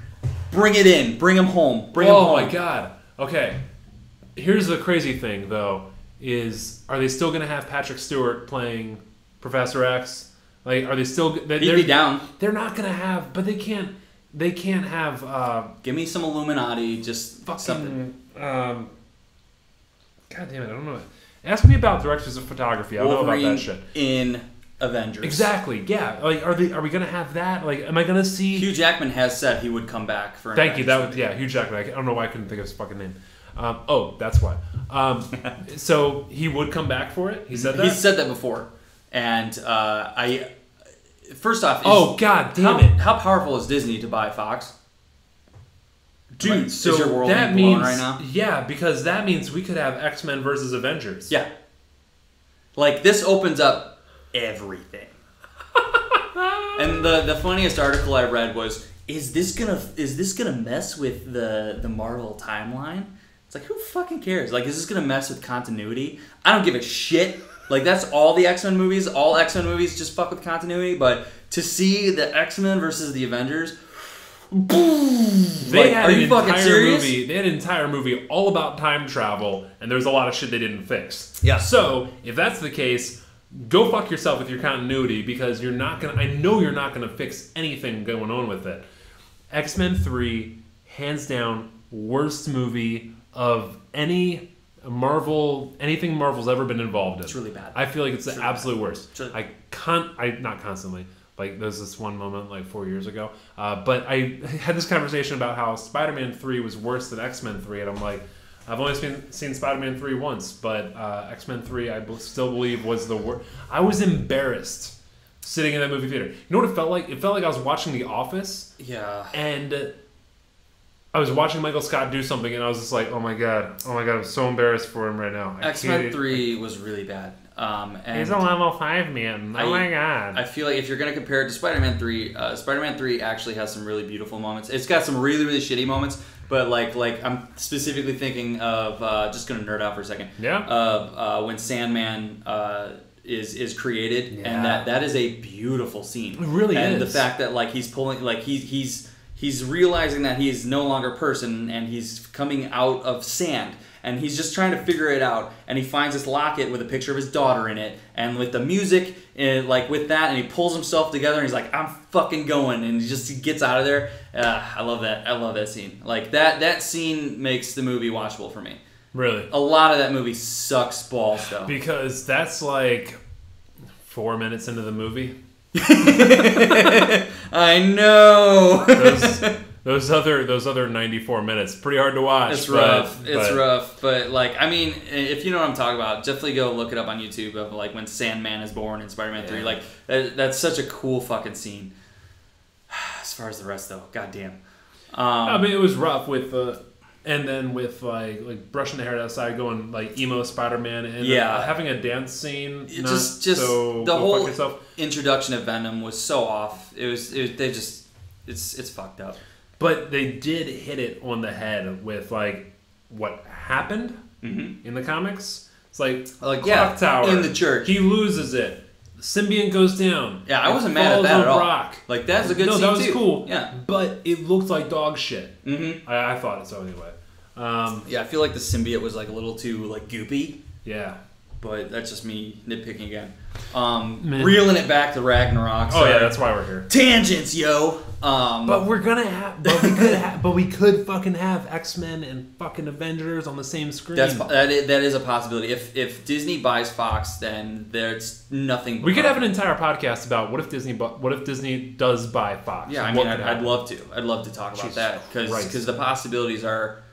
Bring it in. Bring them home. Bring them home. Oh my god. Okay. Here's the crazy thing though. Are they still going to have Patrick Stewart playing Professor X? Like, are they still? He'd be down. They're not going to have, but they can't. They can't have. Give me some Illuminati, just fucking, something. God damn it! I don't know. Ask me about directors of photography. I don't know about that shit. In Avengers. Exactly. Yeah. Like, are we going to have that? Like, am I going to see? Hugh Jackman has said he would come back for. Thank you. That was Hugh Jackman. I don't know why I couldn't think of his fucking name. That's why. So he would come back for it? He said that? He said that before. And first off... God damn it. How powerful is Disney to buy Fox? Dude, like, so is your world that means... right now? Yeah, because that means we could have X-Men versus Avengers. Yeah. Like, this opens up everything. And the funniest article I read was, is this gonna mess with the Marvel timeline? It's like, who fucking cares? Like, is this going to mess with continuity? I don't give a shit. Like, that's all the X-Men movies. All X-Men movies just fuck with continuity. But to see the X-Men versus the Avengers... They had an entire movie all about time travel, and there's a lot of shit they didn't fix. Yeah. So, if that's the case, go fuck yourself with your continuity because you're not gonna. I know you're not gonna fix anything going on with it. X-Men 3, hands down, worst movie of anything Marvel's ever been involved in. It's really bad. I feel like it's the really absolute worst. Really Not constantly. Like, there's this one moment like 4 years ago. But I had this conversation about how Spider-Man 3 was worse than X-Men 3. And I'm like, I've only seen Spider-Man 3 once. But X-Men 3, I still believe, was the worst. I was embarrassed sitting in that movie theater. You know what it felt like? It felt like I was watching The Office. Yeah. And I was watching Michael Scott do something. And I was just like, oh my God, I'm so embarrassed for him right now. X-Men 3 was really bad. And he's a level 5 man. Oh my God. I feel like if you're going to compare it to Spider-Man 3, Spider-Man 3 actually has some really beautiful moments. It's got some really, really shitty moments, but like I'm specifically thinking of, just going to nerd out for a second. Yeah. Of when Sandman is created, and that is a beautiful scene. It really is. And the fact that like he's pulling, like he's realizing that he is no longer a person, and he's coming out of sand. And he's just trying to figure it out. And he finds this locket with a picture of his daughter in it. And with the music, like with that, and he pulls himself together and he's like, I'm fucking going. And he gets out of there. I love that. I love that scene. Like that scene makes the movie watchable for me. Really? A lot of that movie sucks balls though. Because that's like 4 minutes into the movie. I know. Those other 94 minutes, pretty hard to watch. It's rough. It's rough. But like, I mean, if you know what I'm talking about, definitely go look it up on YouTube of like when Sandman is born in Spider-Man 3. Like that's such a cool fucking scene. As far as the rest though, goddamn. I mean, it was rough with and then with like brushing the hair outside, going like emo Spider-Man, and having a dance scene. Just the whole introduction of Venom was so off. It's fucked up. But they did hit it on the head with like what happened in the comics. It's like Clock Tower in the church. He loses it. The symbiont goes down. Yeah, I wasn't mad at that at all. Rock. Like that's a good scene that was too. Cool. Yeah, but it looked like dog shit. Mm-hmm. I thought it so anyway. I feel like the symbiote was like a little too like goopy. Yeah. But that's just me nitpicking again. Reeling it back to RAGNA-ROK. Oh yeah, that's why we're here. Tangents, yo. But we're gonna have, but we could fucking have X-Men and fucking Avengers on the same screen. That is a possibility. If Disney buys Fox, then there's nothing. We could have an entire podcast about what if Disney does buy Fox. Yeah, I mean, I'd love to. I'd love to talk about that because the possibilities are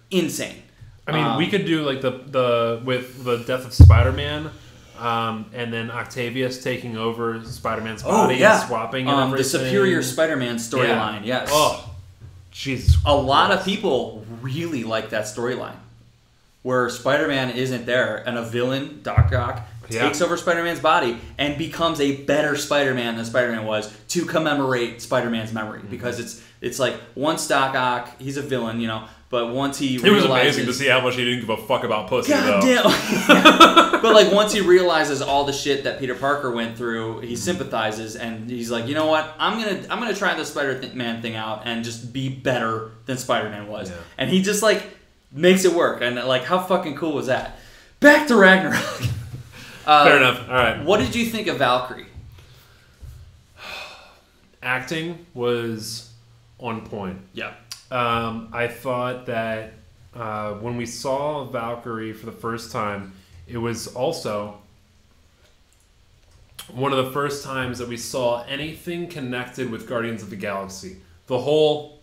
insane. I mean, we could do like the with the death of Spider-Man, and then Octavius taking over Spider-Man's body and swapping and everything. The Superior Spider-Man storyline, yes. Oh, Jesus. A lot of people really like that storyline, where Spider-Man isn't there, and a villain, Doc Ock, takes over Spider-Man's body and becomes a better Spider-Man than Spider-Man was to commemorate Spider-Man's memory. Mm-hmm. Because it's like, once Doc Ock, he's a villain, you know, but once he realizes... It was amazing to see how much he didn't give a fuck about pussy, God though. Damn. But like, once he realizes all the shit that Peter Parker went through, he sympathizes, and he's like, you know what, I'm gonna try the Spider-Man thing out and just be better than Spider-Man was. Yeah. And he just like makes it work. And like, how fucking cool was that? Back to Ragnarok. Fair enough. All right. What did you think of Valkyrie? Acting was on point. Yeah. I thought that when we saw Valkyrie for the first time, it was also one of the first times that we saw anything connected with Guardians of the Galaxy. The whole...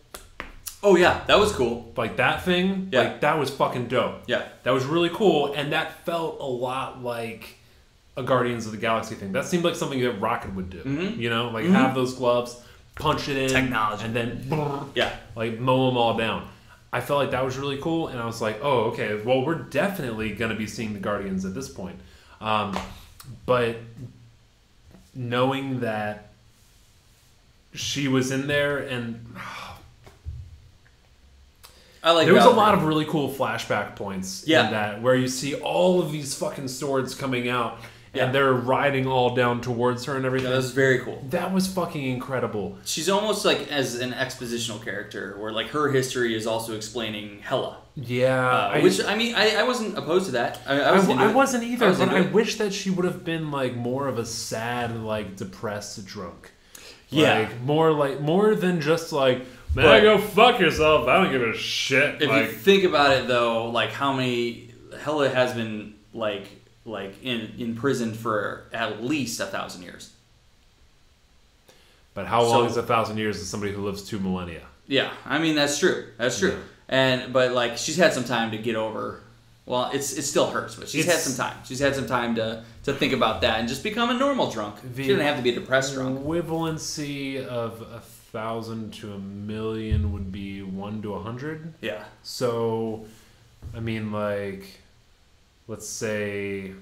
Oh, yeah. That was cool. Like, that thing, like, that was fucking dope. Yeah. That was really cool, and that felt a lot like a Guardians of the Galaxy thing. That seemed like something that Rocket would do. Mm-hmm. You know? Like, have those gloves, punch it in. Technology. And then, like, mow them all down. I felt like that was really cool, and I was like, oh, okay, well, we're definitely going to be seeing the Guardians at this point. But knowing that she was in there, and there was a lot of really cool flashback points in that, where you see all of these fucking swords coming out, and they're riding all down towards her and everything. That was very cool. That was fucking incredible. She's almost like as an expositional character, where like her history is also explaining Hela. Yeah, which I mean, I wasn't opposed to that. I wasn't either, but I wish that she would have been like more of a sad, like depressed drunk. More than just like, man, go fuck yourself. I don't give a shit. If you think about it, though, like how many Hela has been like in prison for at least 1,000 years. But how long is 1,000 years to somebody who lives 2 millennia? Yeah, I mean that's true. That's true. Yeah. But like she's had some time to get over. Well, it still hurts, but she's had some time. She's had some time to think about that and just become a normal drunk. She doesn't have to be a depressed drunk. Equivalency of 1,000 to 1,000,000 would be 1 to 100. Yeah. So, I mean, like, let's say,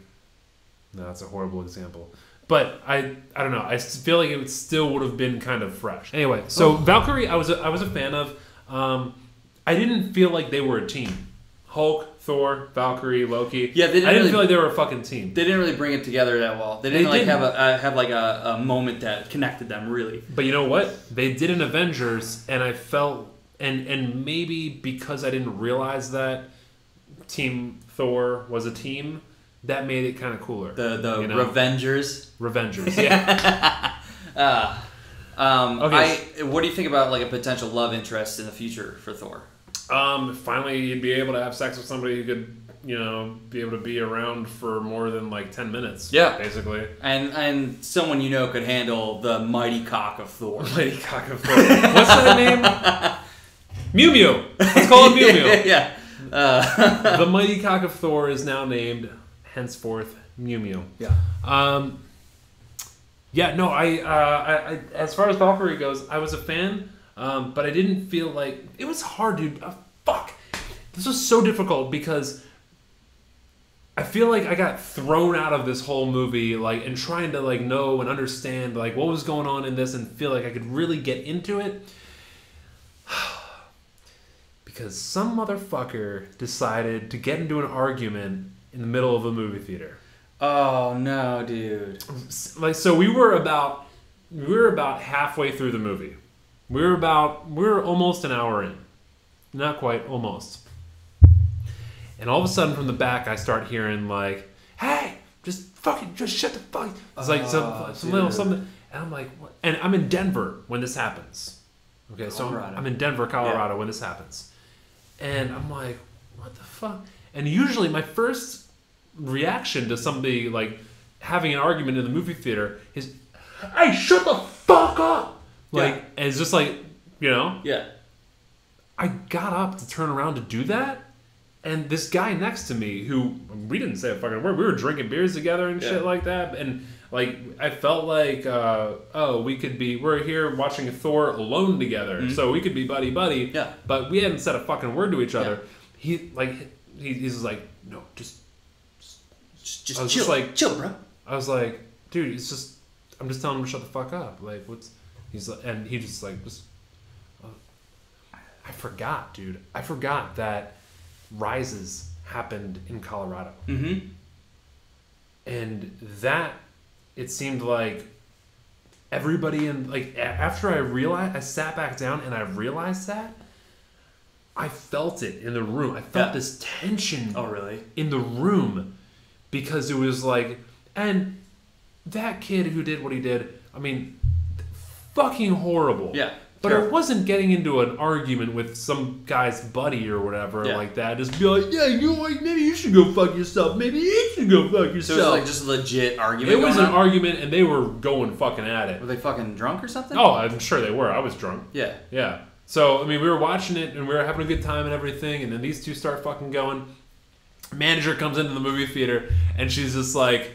no, that's a horrible example. But I don't know. I feel like it still would have been kind of fresh. Anyway, so Valkyrie, I was a fan of. I didn't feel like they were a team. Hulk, Thor, Valkyrie, Loki. Yeah, I didn't feel like they were a fucking team. They didn't really bring it together that well. They didn't have like a moment that connected them really. But you know what? They did in Avengers, and I felt and maybe because I didn't realize that Team Thor was a team, that made it kind of cooler. The you know? Revengers, yeah. Okay. What do you think about like a potential love interest in the future for Thor? Finally, you'd be able to have sex with somebody who could, you know, be able to be around for more than like 10 minutes. Yeah, basically. And someone you know could handle the mighty cock of Thor. Mighty cock of Thor. What's that name? Mew Mew. Let's call it Mew Mew. Yeah. The mighty cock of Thor is now named henceforth Mew Mew. Yeah. Yeah. No. I as far as Valkyrie goes, I was a fan. But I didn't feel like... It was hard, dude. Fuck. This was so difficult because I feel like I got thrown out of this whole movie, like, and trying to, like, know and understand, like, what was going on in this and feel like I could really get into it. Because some motherfucker decided to get into an argument in the middle of a movie theater. Oh, no, dude. Like, so we were about halfway through the movie. We were almost an hour in. Not quite, almost. And all of a sudden from the back I start hearing like, hey, just shut the fuck. It's like some little something. And I'm like, what? And I'm in Denver when this happens. Okay, so I'm in Denver, Colorado when this happens. And I'm like, what the fuck? And usually my first reaction to somebody like having an argument in the movie theater is, hey, shut the fuck up. Like, and it's just like, you know? Yeah. I got up to turn around to do that, and this guy next to me, who, we didn't say a fucking word, we were drinking beers together and shit like that, and, like, I felt like, we're here watching Thor alone together, so we could be buddy-buddy, but we hadn't said a fucking word to each other. He's just like, no, just chill, just like, chill, bro. I was like, dude, it's just, I'm just telling him to shut the fuck up, like, what's... He's like, and he just like, I forgot, dude. I forgot that Rises happened in Colorado. Mm-hmm. And that, it seemed like everybody in, like, after I sat back down and I realized that, I felt it in the room. I felt this tension. Oh, really? In the room. Because it was like, and that kid who did what he did, I mean... fucking horrible. Yeah. But I wasn't getting into an argument with some guy's buddy or whatever like that. Just be like, yeah, you like maybe you should go fuck yourself. Maybe you should go fuck yourself. So it was like just a legit argument. It was an argument, and they were going fucking at it. Were they fucking drunk or something? Oh, I'm sure they were. I was drunk. Yeah. Yeah. So I mean, we were watching it and we were having a good time and everything, and then these two start fucking going. Manager comes into the movie theater and she's just like,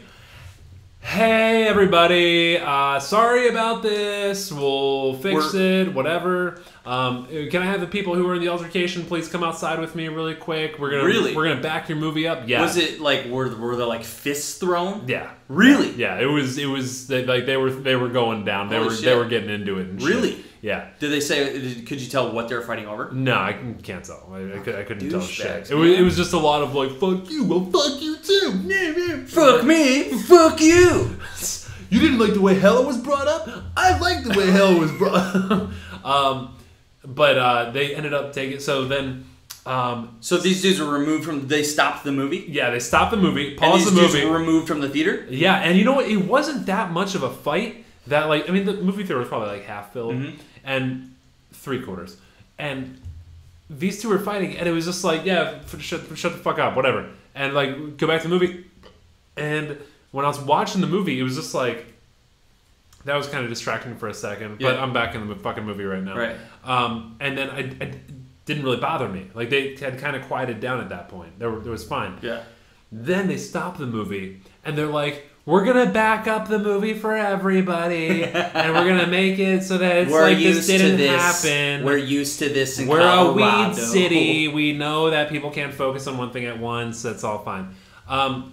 hey everybody, sorry about this, we'll fix it, whatever. Can I have the people who were in the altercation please come outside with me really quick? We're gonna back your movie up. Yeah. Was it like were there like fists thrown? Yeah. Really? Yeah. It was like they were going down. They were getting into it. And really? Shit. Yeah. Did they say? Could you tell what they were fighting over? No, I can't tell. I couldn't tell shit. It was just a lot of like, fuck you, well, fuck you too. Fuck me, fuck you. You didn't like the way Hella was brought up? I like the way Hella was brought up. But they ended up taking... So then... so these dudes were removed from... They stopped the movie? Yeah, they stopped the movie, paused the movie. And these dudes were removed from the theater? Yeah, and you know what? It wasn't that much of a fight. That, like... I mean, the movie theater was probably like half filled. Mm-hmm. And 3/4. And these two were fighting, and it was just like, yeah, shut the fuck up, whatever. And, like, go back to the movie. And... When I was watching the movie, it was just like, that was kind of distracting for a second. But I'm back in the fucking movie right now. Right. And then I didn't really bother me. Like, they had kind of quieted down at that point. It was fine. Yeah. Then they stopped the movie, and they're like, we're going to back up the movie for everybody, and we're going to make it so that it's like this didn't happen. We're used to this in We're Colorado. A weed city. We know that people can't focus on one thing at once. That's all fine.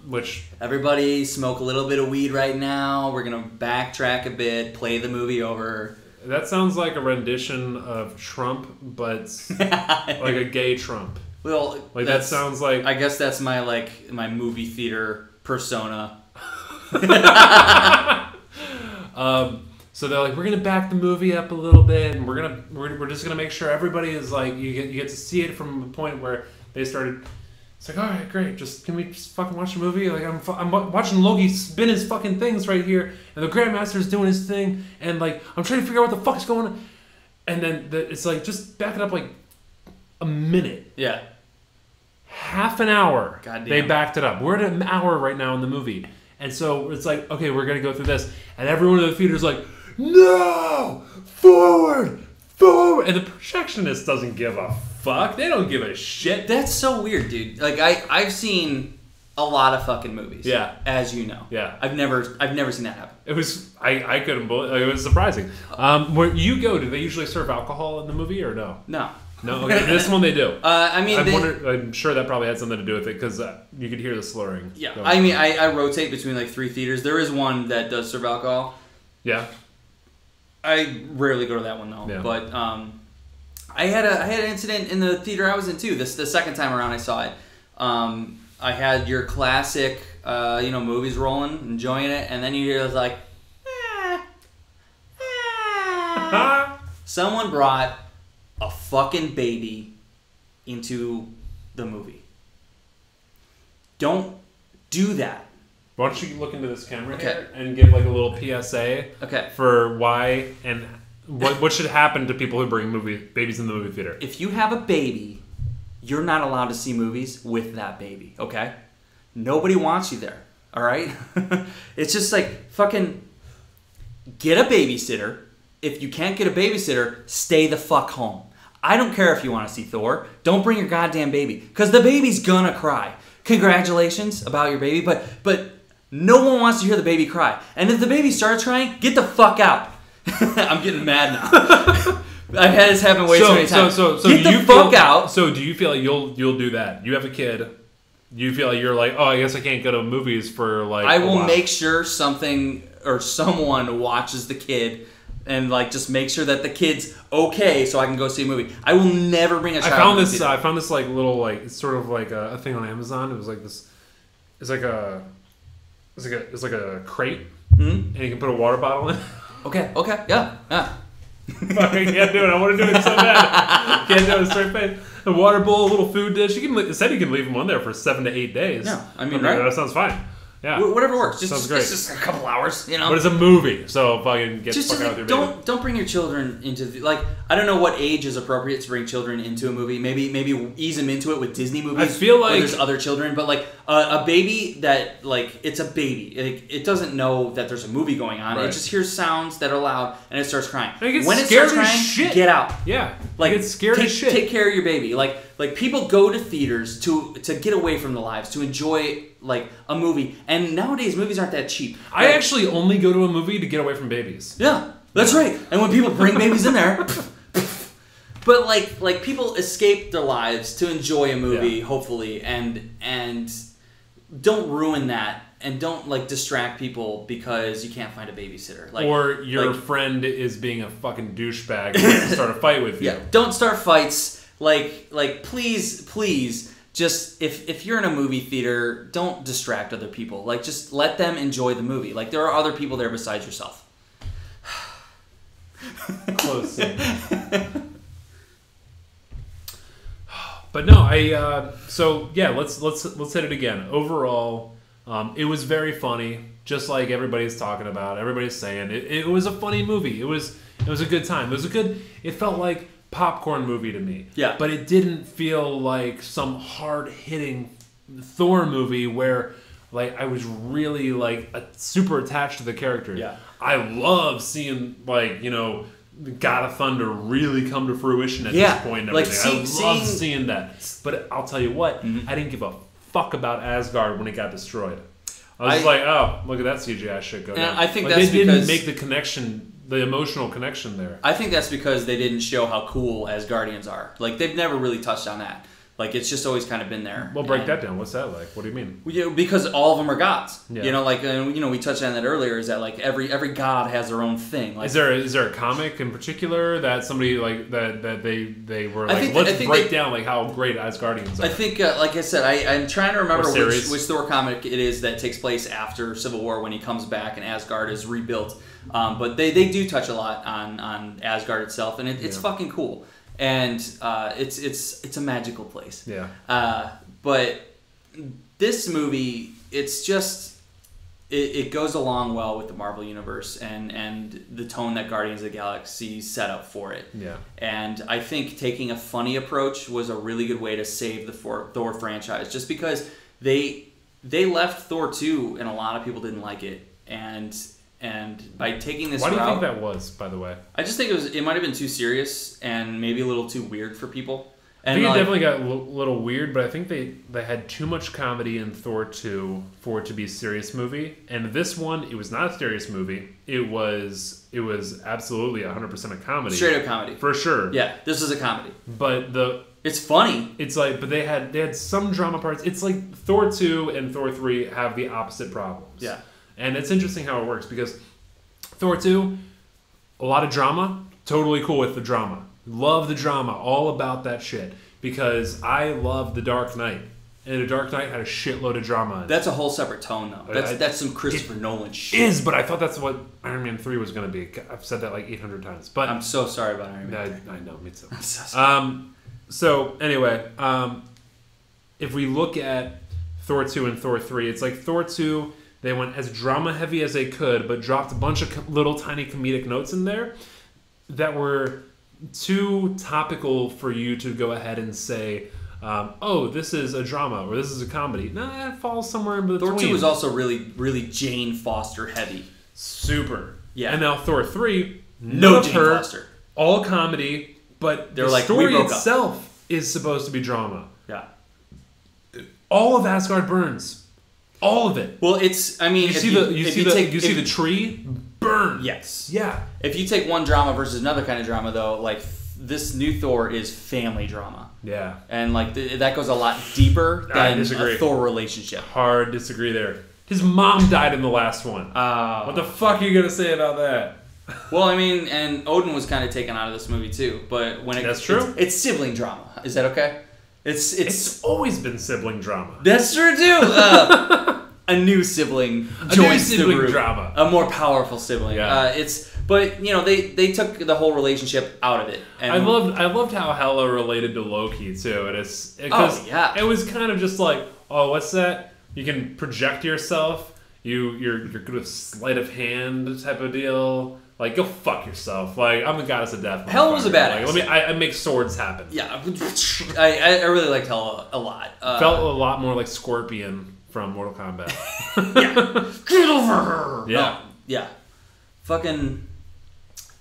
Which everybody smoke a little bit of weed right now. We're gonna backtrack a bit, play the movie over. That sounds like a rendition of Trump, but like a gay Trump. Well, like that sounds like. I guess that's my movie theater persona. So they're like, we're gonna back the movie up a little bit, and we're just gonna make sure everybody is like, you get to see it from the point where they started. It's like, all right, great. Can we just fucking watch the movie? Like, I'm watching Loki spin his fucking things right here, and the Grandmaster's doing his thing, and like, I'm trying to figure out what the fuck is going on. And then it's like, just back it up like a minute. Yeah. Half an hour. Goddamn. They backed it up. We're at an hour right now in the movie, and so it's like, okay, we're gonna go through this, and everyone in the theater's like, no, forward, and the projectionist doesn't give a fuck. They don't give a shit. That's so weird, dude. Like I've seen a lot of fucking movies. Yeah. As you know. Yeah. I've never seen that happen. It was I couldn't believe it. Was surprising. Where you go, do they usually serve alcohol in the movie or no? No. No. Okay. This one they do. I'm sure that probably had something to do with it because you could hear the slurring. Yeah. I mean, I rotate between like 3 theaters. There is one that does serve alcohol. Yeah. I rarely go to that one though. Yeah. But I had an incident in the theater I was in too. The second time around I saw it. I had your classic, movies rolling, enjoying it, and then you hear it like, someone brought a fucking baby into the movie. Don't do that. Why don't you look into this camera here and give like a little PSA for why and what should happen to people who bring babies in the movie theater? If you have a baby, you're not allowed to see movies with that baby, okay? Nobody wants you there, all right? It's just like, fucking get a babysitter. If you can't get a babysitter, stay the fuck home. I don't care if you want to see Thor. Don't bring your goddamn baby, because the baby's gonna cry. Congratulations about your baby, but no one wants to hear the baby cry. And if the baby starts crying, get the fuck out. I'm getting mad now. I've had this happen way too many times. So get the fuck out. So do you feel like you'll do that? You have a kid. You feel like you're like, oh, I guess I can't go to movies for like. I will make sure something or someone watches the kid, and like just make sure that the kid's okay, so I can go see a movie. I will never bring a child. I found this like little like it's sort of like a thing on Amazon. It was like this. It's like a crate, and you can put a water bottle in. Okay, yeah. I can't do it. I want to do it so bad. Can't do it straight face. A water bowl, a little food dish. It said you can leave them on there for 7 to 8 days. Yeah, I mean, right? That sounds fine. Yeah, whatever works. Sounds great. It's just a couple hours, you know. But it's a movie, so fucking get the fuck out with your baby. Don't bring your children into I don't know what age is appropriate to bring children into a movie. Maybe ease them into it with Disney movies. I feel like there's other children, but like a baby that like it's a baby. It doesn't know that there's a movie going on. Right. It just hears sounds that are loud and it starts crying. When it starts crying, get out. Yeah, like it's scared as shit. Take care of your baby. Like people go to theaters to get away from their lives, to enjoy like a movie, and nowadays movies aren't that cheap. I actually only go to a movie to get away from babies. Yeah, that's right. And when people bring babies in there, but like people escape their lives to enjoy a movie, hopefully, and don't ruin that and don't like distract people because you can't find a babysitter. Like, or your friend is being a fucking douchebag and wants to start a fight with you. Yeah, don't start fights. Like please, just if you're in a movie theater, don't distract other people. Like, just let them enjoy the movie. Like, there are other people there besides yourself. Close scene. But no, so yeah, let's hit it again. Overall, it was very funny, just like everybody's talking about. Everybody's saying it was a funny movie. It was a good time. It felt like popcorn movie to me. Yeah. But it didn't feel like some hard hitting Thor movie where like I was really like super attached to the character. Yeah. I love seeing like, God of Thunder really come to fruition at this point and everything. I love seeing that. But I'll tell you what, I didn't give a fuck about Asgard when it got destroyed. I was like, oh, look at that CGI shit go down. I think like, that's they because didn't make the connection, the emotional connection there. I think that's because they didn't show how cool Asgardians are. Like, they've never really touched on that. Like, it's just always kind of been there. Well, break that down. What's that like? What do you mean? Because all of them are gods. Yeah. We touched on that earlier. Is that like every god has their own thing? Like, is there a comic in particular that somebody like that they were like, let's break down like how great Asgardians are? I think, like I said, I'm trying to remember which Thor comic it is that takes place after Civil War when he comes back and Asgard is rebuilt. But they do touch a lot on Asgard itself, and it's fucking cool. And it's a magical place. Yeah. But this movie, it's just it goes along well with the Marvel Universe and the tone that Guardians of the Galaxy set up for it. Yeah. And I think taking a funny approach was a really good way to save the Thor franchise, just because they left Thor 2 and a lot of people didn't like it, and by taking this route... Why do you think that was, by the way? I just think it might have been too serious and maybe a little too weird for people. And I think it definitely got a little weird, but I think they had too much comedy in Thor 2 for it to be a serious movie. And this one, it was not a serious movie. It was absolutely 100% a comedy. Straight up comedy. For sure. Yeah, this is a comedy. But it's funny. It's like, but they had some drama parts. It's like Thor 2 and Thor 3 have the opposite problems. Yeah. And it's interesting how it works because Thor 2, a lot of drama, totally cool with the drama. Love the drama, all about that shit. Because I love The Dark Knight. And The Dark Knight had a shitload of drama in it. That's a whole separate tone, though. That's some Christopher Nolan shit. It is, but I thought that's what Iron Man 3 was going to be. I've said that like 800 times. But I'm so sorry about Iron Man 3. I know, me too. I'm so sorry. So, anyway, if we look at Thor 2 and Thor 3, it's like Thor 2... They went as drama heavy as they could, but dropped a bunch of little tiny comedic notes in there that were too topical for you to go ahead and say, oh, this is a drama or this is a comedy. Nah, it falls somewhere in between. Thor 2 was also really, really Jane Foster heavy. Super. Yeah. And now Thor 3, no Jane Foster. All comedy, but the story itself is supposed to be drama. Yeah. All of Asgard burns. All of it. Well, it's. I mean, you see the tree burn. Yes. Yeah. If you take one drama versus another kind of drama, though, like this new Thor is family drama. Yeah. And like that goes a lot deeper than a Thor relationship. Hard disagree there. His mom died in the last one. What the fuck are you gonna say about that? Well, I mean, and Odin was kind of taken out of this movie too. But when that's true. It's sibling drama. Is that okay? It's always been sibling drama. That's true too. A new sibling joins the group. Drama. A more powerful sibling. Yeah. But they took the whole relationship out of it. And I loved how Hela related to Loki too. It was kind of just like, oh, what's that? You can project yourself. You're good with sleight of hand type of deal. Like, go fuck yourself. Like, I'm the goddess of death. Hela was a badass. Like, I make swords happen. Yeah, I really liked Hela a lot. Felt a lot more like Scorpion from Mortal Kombat. Yeah. Get over her! Yeah. Yeah. Fucking...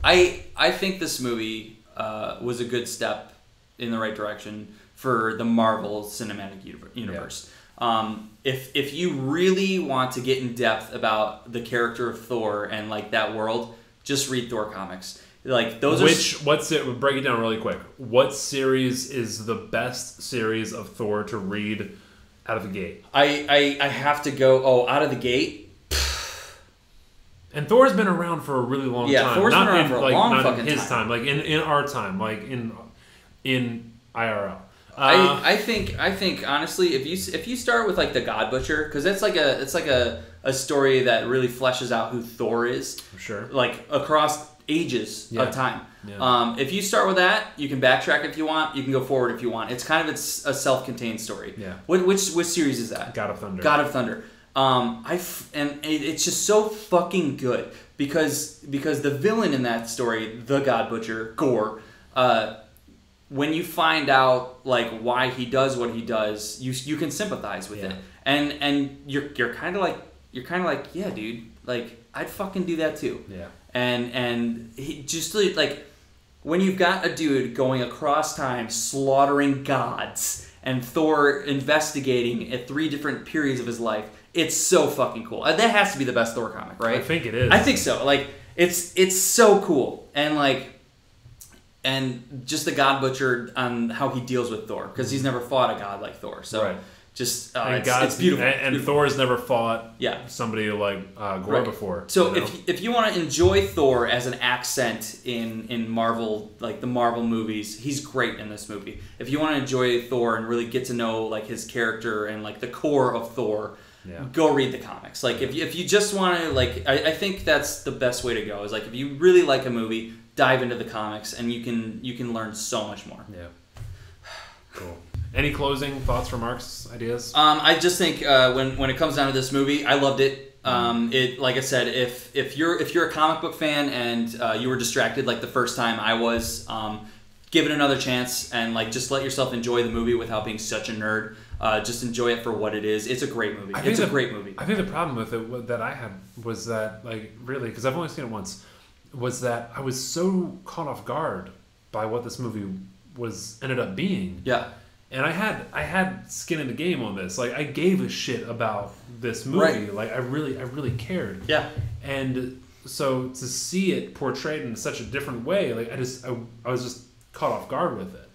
I think this movie was a good step in the right direction for the Marvel Cinematic Universe. Yeah. If you really want to get in depth about the character of Thor and like that world, just read Thor comics. Like those what's it? Break it down really quick. What series is the best series of Thor to read out of the gate. I have to go. Out of the gate. And Thor's been around for a really long time. Yeah, Thor's been around for a long fucking time. Not in his time, like in our time, like in IRL. I think honestly, if you start with like the God Butcher, because it's like a story that really fleshes out who Thor is. Sure. Like across ages of time. Yeah. If you start with that, you can backtrack if you want. You can go forward if you want. It's kind of a self-contained story. Yeah. Which series is that? God of Thunder. God of Thunder. And it's just so fucking good because the villain in that story, the God Butcher, Gore, when you find out like why he does what he does, you can sympathize with it, and you're kind of like yeah, dude, like I'd fucking do that too. Yeah. And he just like when you've got a dude going across time slaughtering gods and Thor investigating at 3 different periods of his life. It's so fucking cool. That has to be the best Thor comic, right? I think it is. I think so. Like it's so cool, and just the God Butcher on how he deals with Thor because he's never fought a god like Thor. So right. Just it's beautiful. And beautiful. Thor's never fought somebody like Gore before. So if you want to enjoy Thor as an accent in Marvel, like the Marvel movies, he's great in this movie. If you want to enjoy Thor and really get to know like his character and like the core of Thor. Yeah. Go read the comics. Like if you just want to like, I think that's the best way to go. Is like if you really like a movie, dive into the comics, and you can learn so much more. Yeah. Cool. Any closing thoughts, remarks, ideas? I just think when it comes down to this movie, I loved it. It like I said, if you're a comic book fan and you were distracted like the first time I was, give it another chance and like just let yourself enjoy the movie without being such a nerd. Just enjoy it for what it is. It's a great movie. It's a great movie. I think the problem with it that I had was that, like, really, because I've only seen it once, was that I was so caught off guard by what this movie ended up being. Yeah. And I had skin in the game on this. Like, I gave a shit about this movie. Right. Like, I really cared. Yeah. And so to see it portrayed in such a different way, like, I was just caught off guard with it.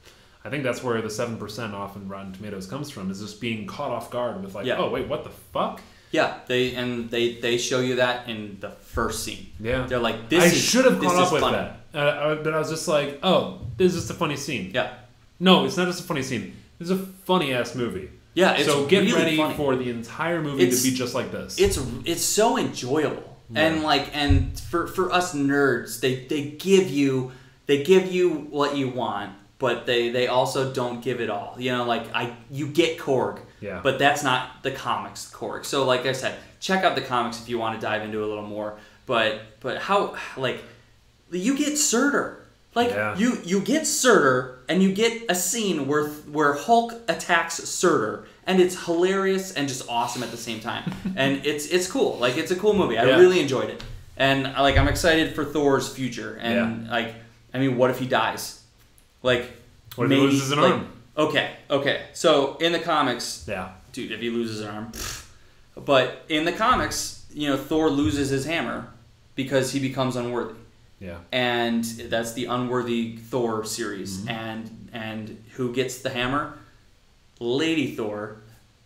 I think that's where the 7% off in Rotten Tomatoes comes from, is just being caught off guard with like, oh wait, what the fuck? Yeah, they show you that in the first scene. Yeah, they're like, I should have caught up with that, but I was just like, oh, this is just a funny scene. Yeah, no, it's not just a funny scene. This is a funny ass movie. Yeah, it's so get really ready funny. for the entire movie to be just like this. It's so enjoyable, and for us nerds, they give you what you want. But they also don't give it all. You know, like you get Korg, but that's not the comics Korg. So like I said, check out the comics if you want to dive into it a little more. But how like you get Surtur. Like you get Surtur and you get a scene where Hulk attacks Surtur and it's hilarious and just awesome at the same time. And it's cool. Like it's a cool movie. I really enjoyed it. And like I'm excited for Thor's future. And like I mean, what if he dies? Like, what if he loses an arm? Okay. So in the comics, dude, if he loses an arm, but in the comics, you know, Thor loses his hammer because he becomes unworthy. Yeah. And that's the Unworthy Thor series, and who gets the hammer? Lady Thor,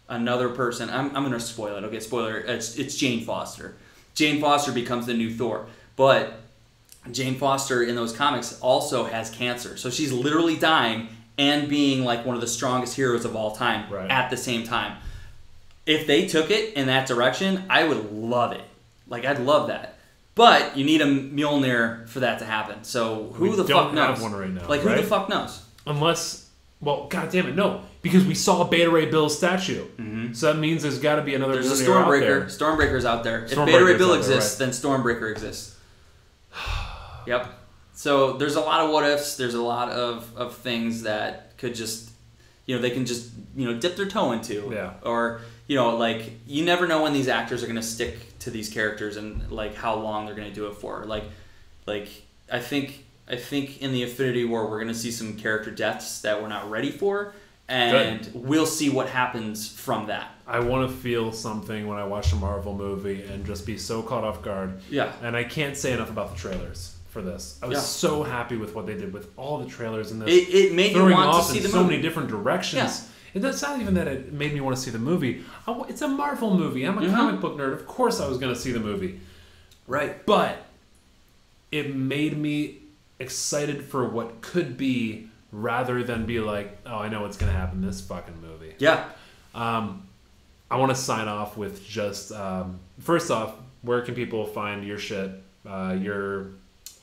another person. I'm gonna spoil it. Okay, spoiler. It's Jane Foster. Jane Foster becomes the new Thor, but Jane Foster in those comics also has cancer. So she's literally dying and being like one of the strongest heroes of all time at the same time. If they took it in that direction, I would love it. Like, I'd love that. But you need a Mjolnir for that to happen. So who the fuck knows? We don't have one right now. Like, who the fuck knows? Unless, well, god damn it, no. Because we saw Beta Ray Bill's statue. Mm-hmm. So that means there's got to be another There's a Stormbreaker. Stormbreaker's out there. If Beta Ray Bill exists, then Stormbreaker exists. Yep. So there's a lot of what ifs. There's a lot of things that could just, you know, they can just, you know, dip their toe into. Yeah. Or, you know, like, you never know when these actors are going to stick to these characters and, like, how long they're going to do it for. Like I think in the Infinity War we're going to see some character deaths that we're not ready for. And we'll see what happens from that. I want to feel something when I watch a Marvel movie and just be so caught off guard. Yeah. And I can't say enough about the trailers for this. I was so happy with what they did with all the trailers in this. It made you want to see the movie. so many different directions. It's not even that it made me want to see the movie. It's a Marvel movie. I'm a comic book nerd. Of course I was going to see the movie. Right. But it made me excited for what could be rather than be like, oh, I know what's going to happen in this fucking movie. Yeah. I want to sign off with just, first off, where can people find your shit, all your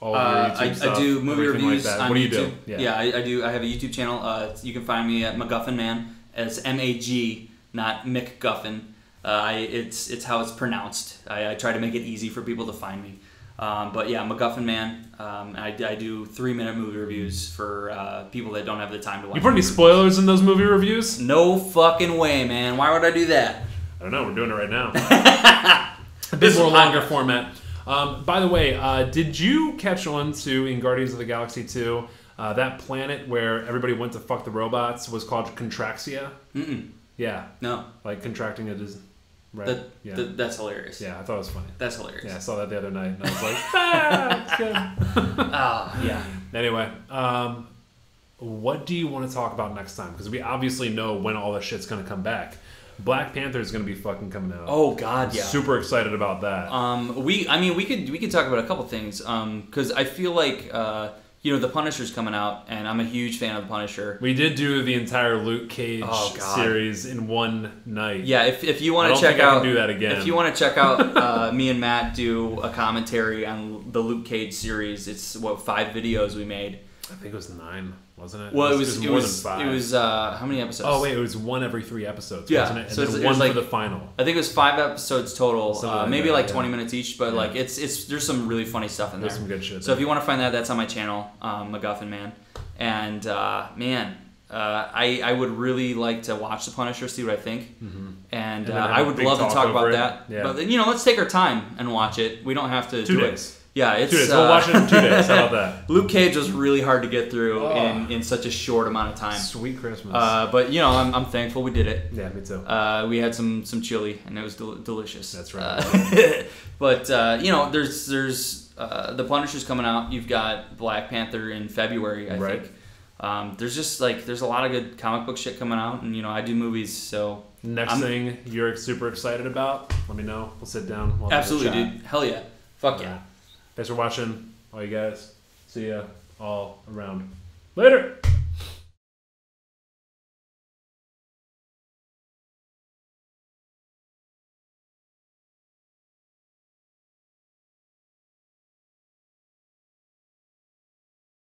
YouTube stuff? I do movie reviews like that. on What do you YouTube. do? Yeah, I do. I have a YouTube channel. You can find me at Maguffin Man. It's M-A-G, not McGuffin. It's how it's pronounced. I try to make it easy for people to find me. But yeah, Maguffin Man. I do 3-minute movie reviews for people that don't have the time to watch. You put any spoilers in those movie reviews? No fucking way, man. Why would I do that? I don't know. We're doing it right now. A bit more longer format. By the way, did you catch on to in Guardians of the Galaxy 2, that planet where everybody went to fuck the robots was called Contraxia? Mm-mm. Yeah. No. Like contracting it is... Right. That's hilarious. Yeah, I thought it was funny. That's hilarious. Yeah, I saw that the other night and I was like, it's good. Yeah. Anyway, what do you want to talk about next time? Because we obviously know when all this shit's going to come back. Black Panther is going to be fucking coming out. Oh God, yeah. Super excited about that. We could talk about a couple things. Because I feel like the Punisher's coming out, and I'm a huge fan of the Punisher. We did do the entire Luke Cage series in one night. Yeah, if you want to check out, I can do that again. If you want to check out me and Matt do a commentary on the Luke Cage series, it's 5 videos we made. I think it was 9, wasn't it? Well, it was more than 5. It was how many episodes? Oh wait, it was 1 every 3 episodes, wasn't it? And so then it one was for the final. I think it was 5 episodes total, maybe like 20 minutes each, but like it's there's some really funny stuff in there. There's some good shit. So if you want to find that, that's on my channel, Maguffin Man. And I would really like to watch The Punisher, see what I think, and I would love to talk about that. Yeah. But let's take our time and watch it. We don't have to 2 do days. It. Yeah, it's 2 days. We'll watch it in 2 days. How about that? Luke Cage was really hard to get through in such a short amount of time. Sweet Christmas. But I'm thankful we did it. Yeah, me too. We had some chili and it was delicious. That's right. But there's the Punisher's coming out. You've got Black Panther in February, I think. There's just there's a lot of good comic book shit coming out, and I do movies, so. Next thing you're super excited about, let me know. We'll sit down. We'll absolutely, dude. Hell yeah. Fuck yeah. Thanks for watching, all you guys. See ya all around. Later!